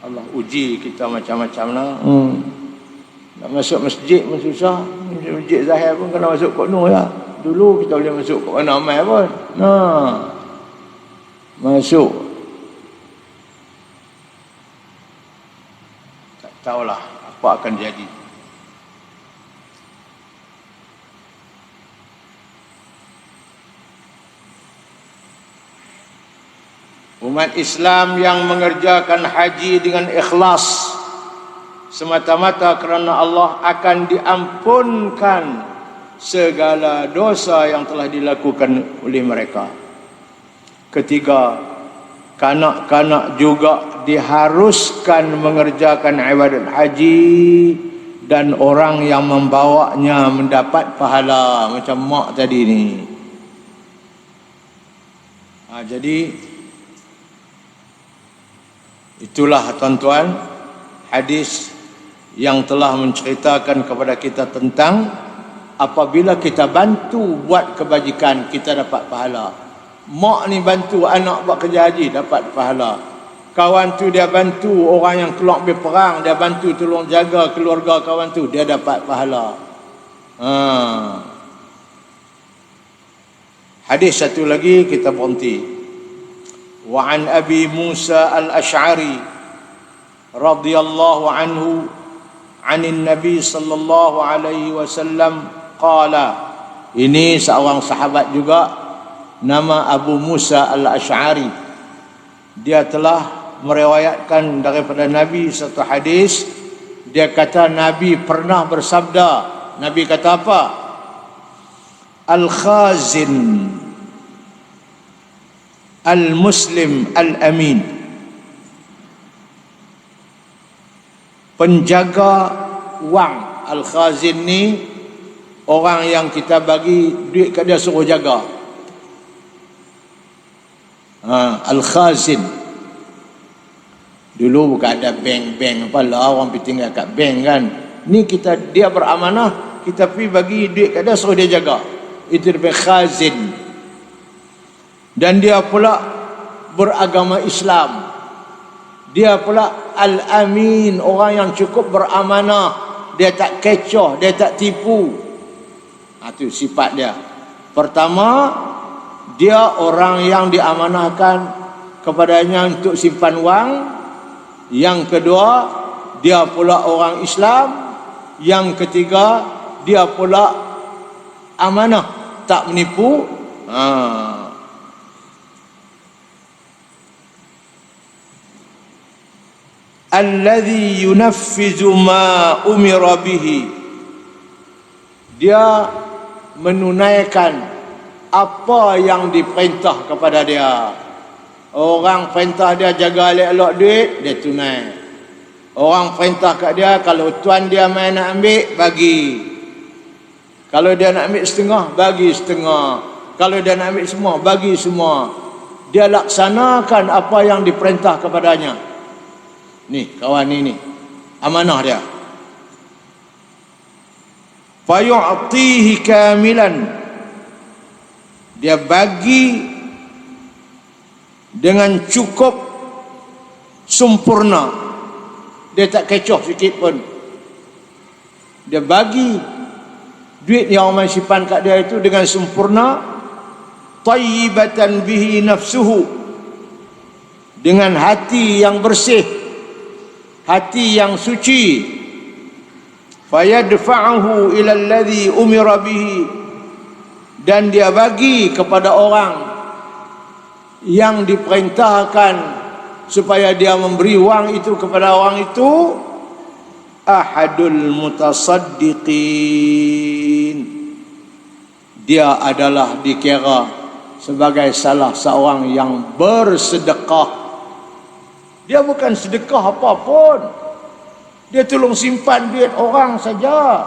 Allah uji kita macam-macam lah. Nak masuk masjid pun susah. Masjid Zahir pun kena masuk Kok Nur lah. Dulu kita boleh masuk Kok Mana Amal pun. Masuk. Tak tahulah apa akan jadi. Umat Islam yang mengerjakan haji dengan ikhlas semata-mata kerana Allah akan diampunkan segala dosa yang telah dilakukan oleh mereka. Ketiga, kanak-kanak juga diharuskan mengerjakan ibadat haji dan orang yang membawanya mendapat pahala macam mak tadi ni. Jadi itulah tuan-tuan hadis yang telah menceritakan kepada kita tentang apabila kita bantu buat kebajikan kita dapat pahala. Mak ni bantu anak buat kerja haji dapat pahala. Kawan tu dia bantu orang yang keluar pergi perang, dia bantu tolong jaga keluarga kawan tu, dia dapat pahala. Hadis satu lagi kita berhenti. Wa an Abi Musa al-Ash'ari radhiyallahu anhu 'anin Nabi sallallahu alaihi wasallam qala. Ini seorang sahabat juga, nama Abu Musa al-Ash'ari. Dia telah meriwayatkan daripada Nabi satu hadis. Dia kata Nabi pernah bersabda. Nabi kata apa? Al-khazin al-muslim al-amin, penjaga wang. Al-khazin ni orang yang kita bagi duit kat dia suruh jaga. Al-khazin. Dulu bukan ada bank-bank apalah, orang pergi tinggal kat bank kan. Ni kita, dia beramanah, kita pergi bagi duit kat dia suruh dia jaga. Itu dia khazin. Dan dia pula beragama Islam. Dia pula al-amin, orang yang cukup beramanah. Dia tak kecoh, dia tak tipu. Itu sifat dia. Pertama, dia orang yang diamanahkan kepadanya untuk simpan wang. Yang kedua, dia pula orang Islam. Yang ketiga, dia pula amanah, tak menipu. Alladhi yunaffizu ma umira bihi. Dia menunaikan apa yang diperintah kepada dia. Orang perintah dia jaga elok-elok duit, dia tunai. Orang perintah kat dia, kalau tuan dia main nak ambil, bagi. Kalau dia nak ambil setengah, bagi setengah. Kalau dia nak ambil semua, bagi semua. Dia laksanakan apa yang diperintah kepadanya. Ni kawan ni amanah dia. Fayu'tihi kamilan. Dia bagi dengan cukup sempurna. Dia tak kecoh sikit pun. Dia bagi duit yang orang simpan kat dia itu dengan sempurna. Tayyibatan bihi nafsuhu. Dengan hati yang bersih, hati yang suci. Fayadfa'uhu ila alladhi umira bihi. Dan dia bagi kepada orang yang diperintahkan supaya dia memberi wang itu kepada orang itu. Ahadul mutasaddiqin. Dia adalah dikira sebagai salah seorang yang bersedekah. Dia bukan sedekah apa-pun. Dia tolong simpan duit orang saja.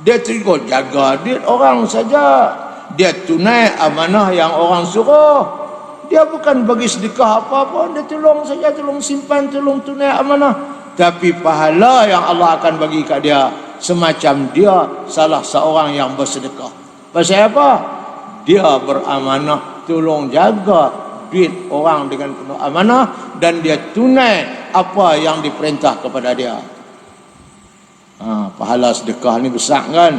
Dia tolong jaga duit orang saja. Dia tunai amanah yang orang suruh. Dia bukan bagi sedekah apa-apa. Dia tolong saja, tolong simpan, tolong tunai amanah. Tapi pahala yang Allah akan bagi kat dia semacam dia salah seorang yang bersedekah. Pasal apa? Dia beramanah, tolong jaga duit orang dengan penuh amanah, dan dia tunai apa yang diperintah kepada dia. Pahala sedekah ni besar kan?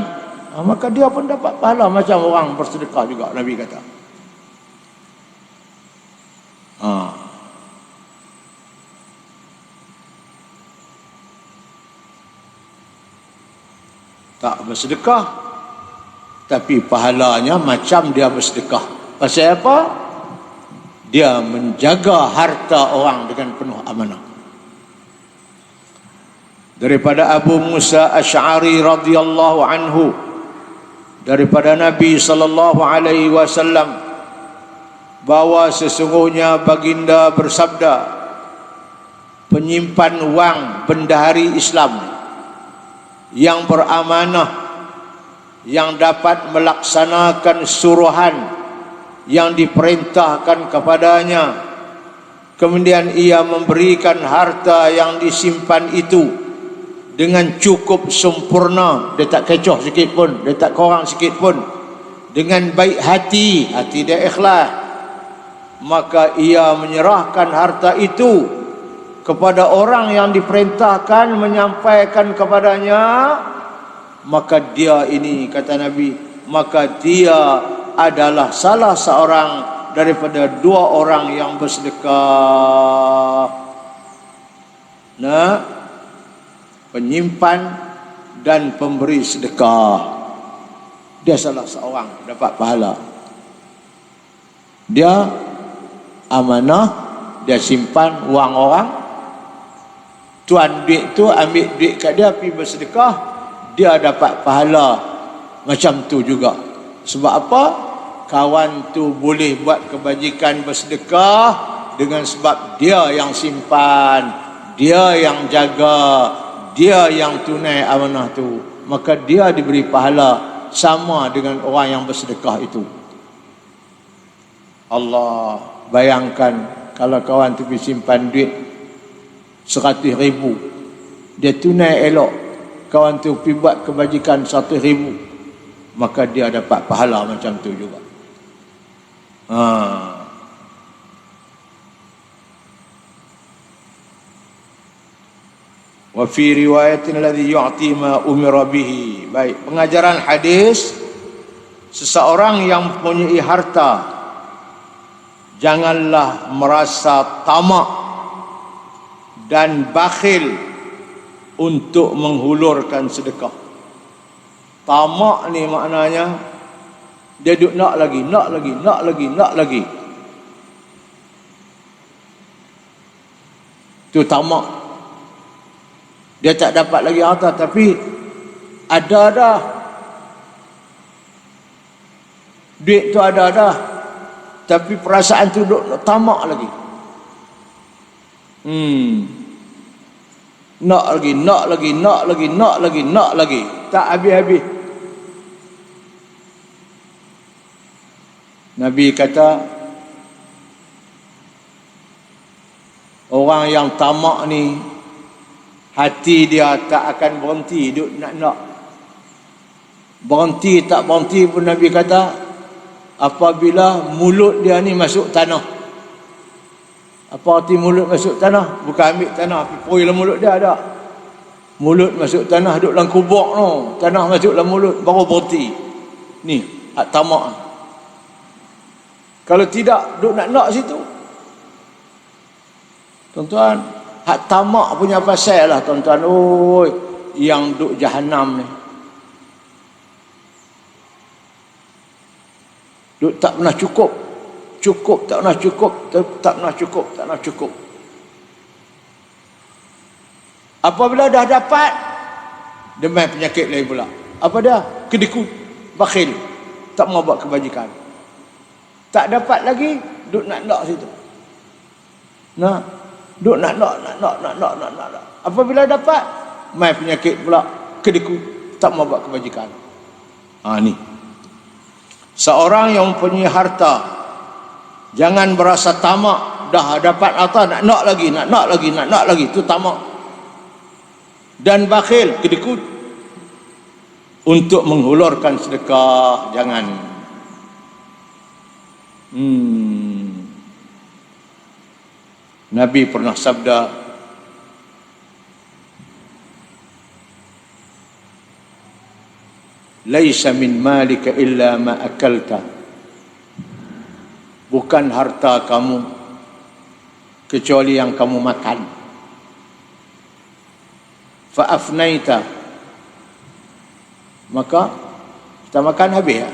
Maka dia pun dapat pahala macam orang bersedekah juga, Nabi kata. Tak bersedekah, tapi pahalanya macam dia bersedekah. Pasal apa? Dia menjaga harta orang dengan penuh amanah. Daripada Abu Musa Asy'ari radhiyallahu anhu, daripada Nabi sallallahu alaihi wasallam, bahawa sesungguhnya baginda bersabda, penyimpan wang bendahari Islam yang beramanah, yang dapat melaksanakan suruhan yang diperintahkan kepadanya, kemudian ia memberikan harta yang disimpan itu dengan cukup sempurna, dia tak kecoh sikit pun, dia tak kurang sikit pun, dengan baik hati, hati dia ikhlas, maka ia menyerahkan harta itu kepada orang yang diperintahkan menyampaikan kepadanya, maka dia ini, kata Nabi, maka dia adalah salah seorang daripada dua orang yang bersedekah. Nah, penyimpan dan pemberi sedekah, dia salah seorang dapat pahala. Dia amanah, dia simpan wang orang, tuan duit tu ambil duit kat dia pergi bersedekah, dia dapat pahala macam tu juga. Sebab apa? Kawan tu boleh buat kebajikan bersedekah dengan sebab dia yang simpan, dia yang jaga, dia yang tunai amanah tu, maka dia diberi pahala sama dengan orang yang bersedekah itu. Allah, bayangkan kalau kawan tu pergi simpan duit 100,000, dia tunai elok, kawan tu pergi buat kebajikan 100,000, maka dia dapat pahala macam tu juga. Wa fi riwayatin alladhi yu'ti ma umira bihi. Baik, pengajaran hadis, seseorang yang mempunyai harta janganlah merasa tamak dan bakhil untuk menghulurkan sedekah. Tamak ni maknanya dia duk nak lagi. Tu tamak. Dia tak dapat lagi harta, tapi ada dah. Duit tu ada dah, tapi perasaan tu duk tamak lagi. Nak lagi. Tak habis-habis. Nabi kata, orang yang tamak ni, hati dia tak akan berhenti duk nak. Berhenti tak berhenti pun Nabi kata, apabila mulut dia ni masuk tanah. Apa arti mulut masuk tanah? Bukan ambil tanah pipoi dalam mulut dia, ada. Mulut masuk tanah, duduk dalam kubur tu, tanah masuk dalam mulut, baru berhenti. Ni hak tamak. Kalau tidak, duduk nak situ. Tuan-tuan, hak tamak punya pasal lah, tuan-tuan. Oi, yang duduk jahanam ni, duduk tak pernah cukup. Tak pernah cukup. Apabila dah dapat, dia main penyakit lain pula. Apa dia? Kedekut, bakhil, tak mau buat kebajikan. Tak dapat lagi, duk nak situ. Nah, duk nak. Apabila dapat, mai penyakit pula, kedekut, tak mau buat kebajikan. Ni. Seorang yang mempunyai harta, jangan berasa tamak, dah dapat harta, nak lagi, itu tamak. Dan bakhil, kedekut. Untuk menghulurkan sedekah, jangan. Nabi pernah sabda, laisa min malika illa ma akalta. Bukan harta kamu kecuali yang kamu makan. Fa afnaita, maka kita makan habis ya.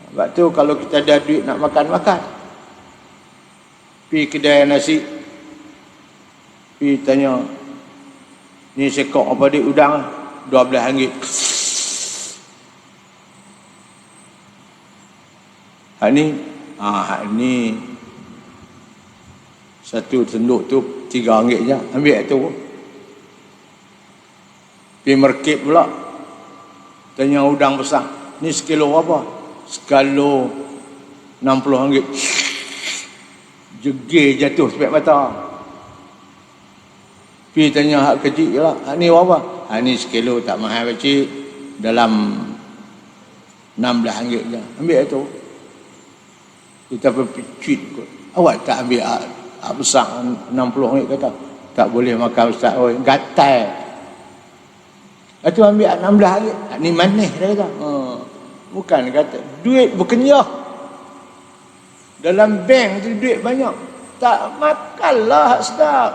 Sebab tu kalau kita ada duit nak makan, pergi kedai nasi, pergi tanya, ni sekok apa di udang RM12. Hak ni satu senduk tu RM3 je, ambil tu. Pergi market pula, tanya udang besar, ni sekilo apa? Sekilo RM60. Jegir jatuh sepek mata. Pergi tanya hak kecil je lah, hak ni apa? Hak ni sekilo tak mahal kecil, dalam RM16 je, ambil tu. Kita berpicit kot, awak tak ambil hak besar RM60 kata? Tak boleh makan ustaz, gatal. Itu ambil RM16, ni manis dia kata. Bukan kata duit berkenyah dalam bank tu, duit banyak, tak makanlah hak sedap.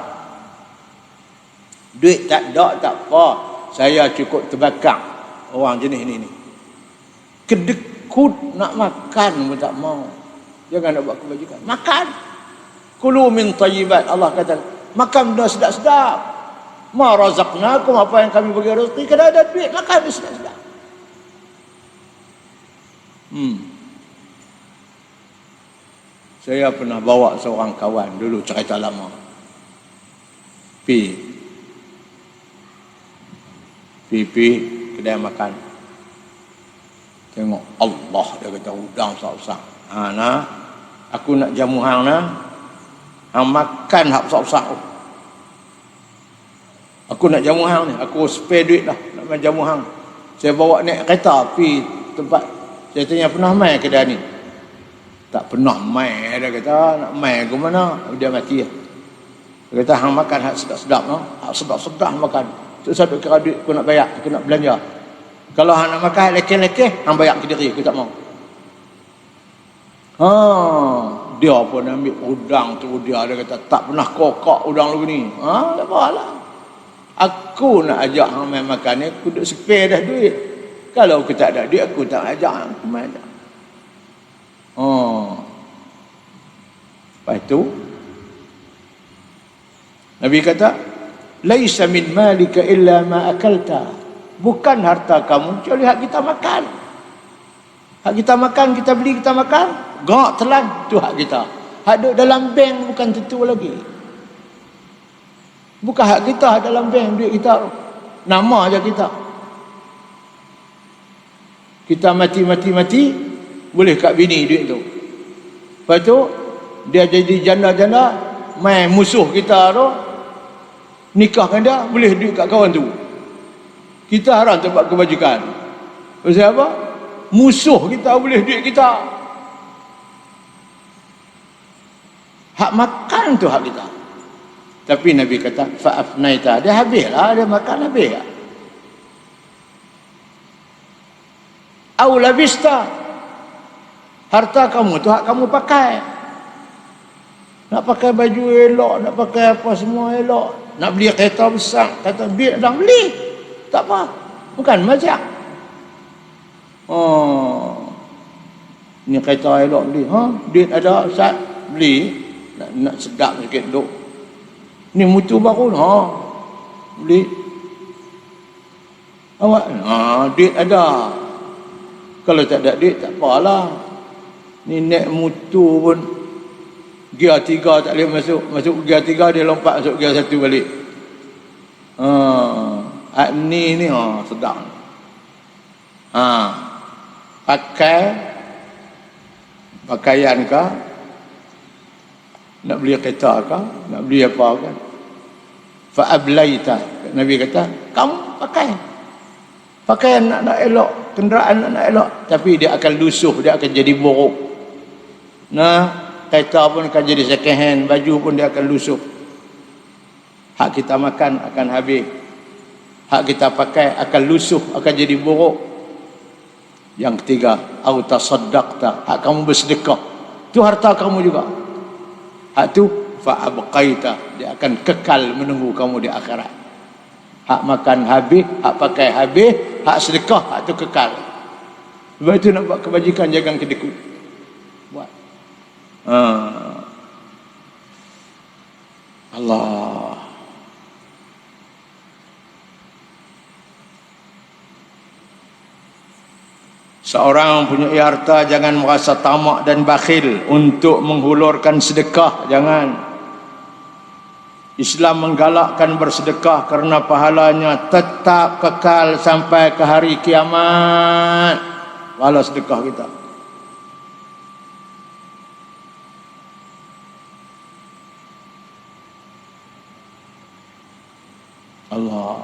Duit tak ada, tak apa, saya cukup terbakar. Orang jenis ni kedekut, nak makan pun tak mau. Jangan nak buat kebajikan, makan. Kulu min tayyibat, Allah kata makan benda sedap-sedap. Ma razaqnakum, apa yang kami bagi rezeki. Kalau ada duit, makan benda sedap-sedap. Saya pernah bawa seorang kawan dulu, cerita lama, pi kedai makan, tengok Allah, dia kata udang besar-besar. Aku nak jamu hang hang makan hak besar-besar. Aku nak jamu hang ni, aku spare duit dah nak main jamu hang. Saya bawa naik kereta pi tempat. Saya tanya, pernah main kedai ni? Tak pernah main, dia kata. Nak main ke mana? Dia mati lah. Dia kata, hang makan hak sedap-sedap, hak sedap-sedap makan. Terus saya kira duit aku nak bayar, aku nak belanja. Kalau hang nak makan lekeh-lekeh, hang bayar ke diri, aku tak mau. Dia pun ambil udang tu, dia kata, tak pernah kokak udang lu ni. Tak apalah. Aku nak ajak hang main makan ni, aku duk spare dah duit. Kalau aku tak ada duit, aku tak ajak hang main dah. Lepas itu Nabi kata, laisa min malika illa ma akalta. Bukan harta kamu kecuali hak kita makan. Hak kita makan, kita beli, kita makan, gak telan, tu hak kita. Hak duduk dalam bank bukan tentu lagi. Bukan hak kita dalam bank, duit kita, nama aja kita. Kita mati, boleh kat bini duit tu. Lepas tu dia jadi janda-janda, main musuh kita tu, nikahkan dia, boleh duit kat kawan tu. Kita haram tempat kebajikan. Pasal apa? Musuh kita boleh duit kita. Hak makan tu hak kita. Tapi Nabi kata, fa'afnaita, dia habislah, dia makan habis lah. Au labista, harta kamu tu hak kamu pakai. Nak pakai baju elok, nak pakai apa semua elok, nak beli kereta besar, kata duit dah beli, tak apa, bukan macam ni kereta elok beli, duit ada Ustaz, beli, nak sedap sikit duk. Ni mutu baru, beli. Awak duit ada, Kalau tak ada duit, tak apalah. Ni naik motor pun gear 3 tak boleh masuk. Masuk gear 3 dia lompat masuk gear 1 balik. Ni sedang. Pakai pakaian kah, nak beli kereta kah, nak beli apa kah, fa ablaita, Nabi kata kamu pakaian nak elok, kenderaan nak elok, tapi dia akan lusuh, dia akan jadi buruk. Kereta pun akan jadi second hand, baju pun dia akan lusuh. Hak kita makan akan habis, hak kita pakai akan lusuh, akan jadi buruk. Yang ketiga, au tasaddaqta, hak kamu bersedekah, tu harta kamu juga. Hak tu fa abqaita, dia akan kekal menunggu kamu di akhirat. Hak makan habis, hak pakai habis, hak sedekah, hak tu kekal. Sebab itu nak buat kebajikan, jangan kedekut. Buat. Allah. Seorang punya harta jangan merasa tamak dan bakhil untuk menghulurkan sedekah, jangan. Islam menggalakkan bersedekah kerana pahalanya tetap kekal sampai ke hari kiamat. Pahala sedekah kita. Allah.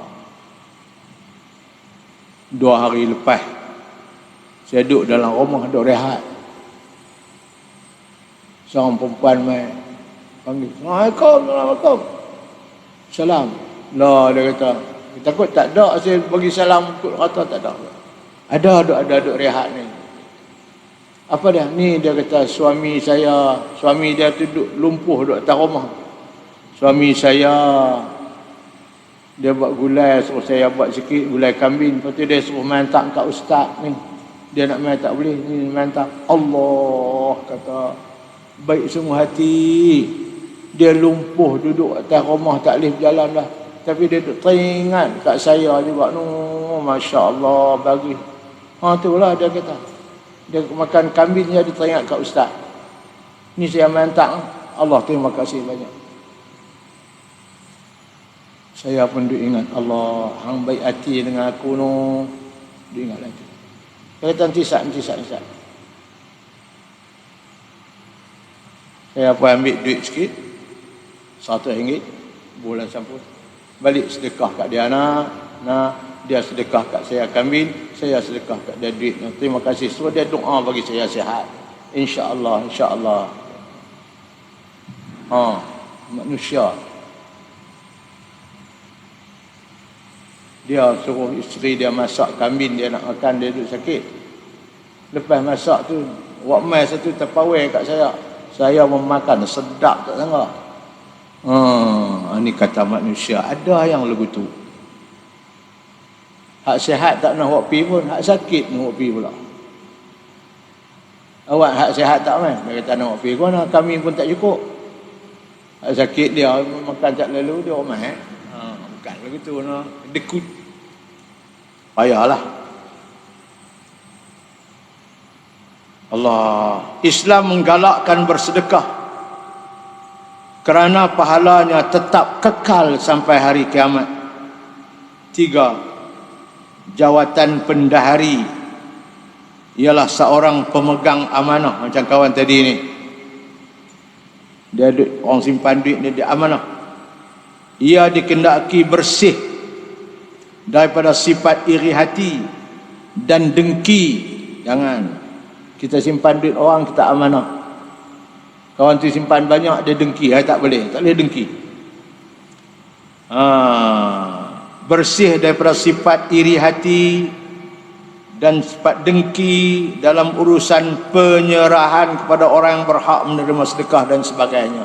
2 hari lepas saya duduk dalam rumah, duduk rehat. Seorang perempuan mai panggil, Assalamualaikum. Salam. Lah, dia kata, takut tak ada saya bagi salam, kata tak ada. Ada duduk rehat ni. Apa dia? Ni dia kata suami dia tu duduk lumpuh duduk atas rumah. Suami saya dia buat gulai, suruh saya buat sikit gulai kambing, lepas tu dia suruh main tak kat ustaz ni. Dia nak main tak boleh, ni main tak. Allah kata baik semua hati. Dia lumpuh duduk atas rumah, tak boleh berjalan dah, tapi dia duduk teringat kat saya juga. Masya Allah bagi. Itulah dia kata, dia makan kambing dia teringat kat ustaz ni, saya main tak. Allah terima kasih banyak. Saya pun duduk ingat, Allah hang baik hati dengan aku no. Duduk ingat lagi. Dia kata nanti sat. Saya pun ambil duit sikit, RM100 bulan sampul. Balik sedekah kat dia dia sedekah kat saya kambing, saya sedekah kat dia duit. Terima kasih. Suruh dia doa bagi saya sihat. InsyaAllah. Manusia. Dia suruh isteri dia masak kambing, dia nak makan, dia duduk sakit. Lepas masak tu, wak mai satu terpawai kat saya. Saya memakan, sedap tak sangka. Ini kata manusia, ada yang lagu tu. Hak sihat tak nak wak pi pun, hak sakit nak wak pi pula. Awak hak sihat tak mai? Dia kata nak wak pi, kami pun tak cukup. Hak sakit dia makan tak lalu, dia mai. Bukan lagu tu, dekut. Payahlah. Allah. Islam menggalakkan bersedekah kerana pahalanya tetap kekal sampai hari kiamat. 3. Jawatan pendahari ialah seorang pemegang amanah, macam kawan tadi ni. Dia orang simpan duit ni, dia amanah. Ia dikendaki bersih daripada sifat iri hati dan dengki. Jangan. Kita simpan duit orang, kita amanah. Kawan tu simpan banyak, dia dengki. Tak boleh dengki. Bersih daripada sifat iri hati dan sifat dengki dalam urusan penyerahan kepada orang yang berhak menerima sedekah dan sebagainya.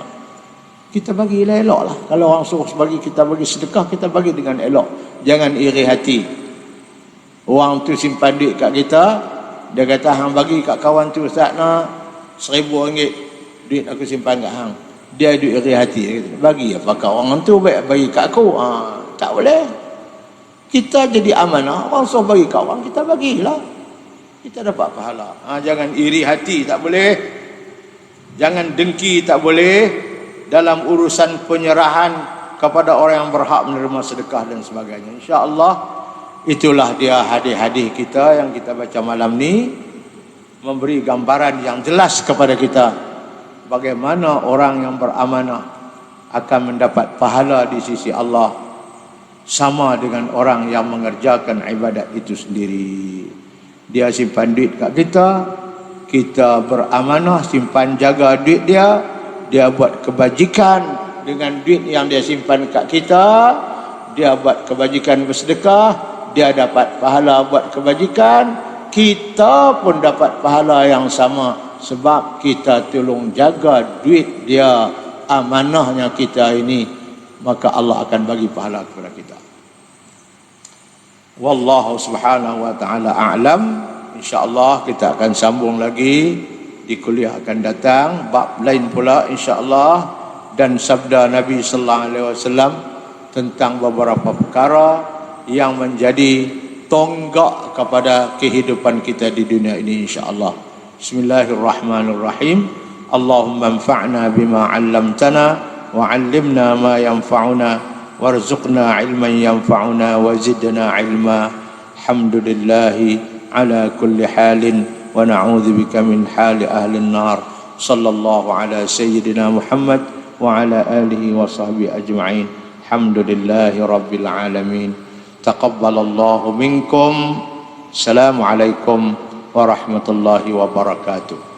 Kita bagilah elok lah. Kalau orang suruh bagi, kita bagi sedekah, kita bagi dengan elok. Jangan iri hati. Orang tu simpan duit kat kita, dia kata hang bagi kat kawan tu ustaz RM1,000, duit aku simpan kat hang. Dia duit iri hati, bagi apa kau orang tu baik bagi kat aku. Tak boleh. Kita jadi amanah, orang suruh bagi kat orang, kita bagilah. kita dapat pahala. Jangan iri hati, tak boleh. Jangan dengki, tak boleh. Dalam urusan penyerahan kepada orang yang berhak menerima sedekah dan sebagainya. InsyaAllah itulah dia hadis-hadis kita yang kita baca malam ni, memberi gambaran yang jelas kepada kita bagaimana orang yang beramanah akan mendapat pahala di sisi Allah sama dengan orang yang mengerjakan ibadat itu sendiri. Dia simpan duit kat kita, kita beramanah simpan jaga duit dia, dia buat kebajikan dengan duit yang dia simpan kat kita, dia buat kebajikan bersedekah, dia dapat pahala buat kebajikan, kita pun dapat pahala yang sama sebab kita tolong jaga duit dia, amanahnya kita ini, maka Allah akan bagi pahala kepada kita. Wallahu subhanahu wa ta'ala a'lam. InsyaAllah kita akan sambung lagi di kuliah akan datang, bab lain pula insyaAllah, dan sabda Nabi sallallahu alaihi wasallam tentang beberapa perkara yang menjadi tonggak kepada kehidupan kita di dunia ini insyaAllah. Bismillahirrahmanirrahim. Allahumma anfa'na bima 'allamtana wa 'allimna ma yanfa'una warzuqna 'ilman yanfa'una wa zidna 'ilma. Alhamdulillahi ala kulli halin wa na'udzu bika min hali ahli an-nar. Sallallahu ala sayyidina Muhammad wa ala alihi wa sahbihi ajma'in. Alhamdulillahi rabbil alamin. Taqabbalallahu minkum. Assalamualaikum warahmatullahi wabarakatuh.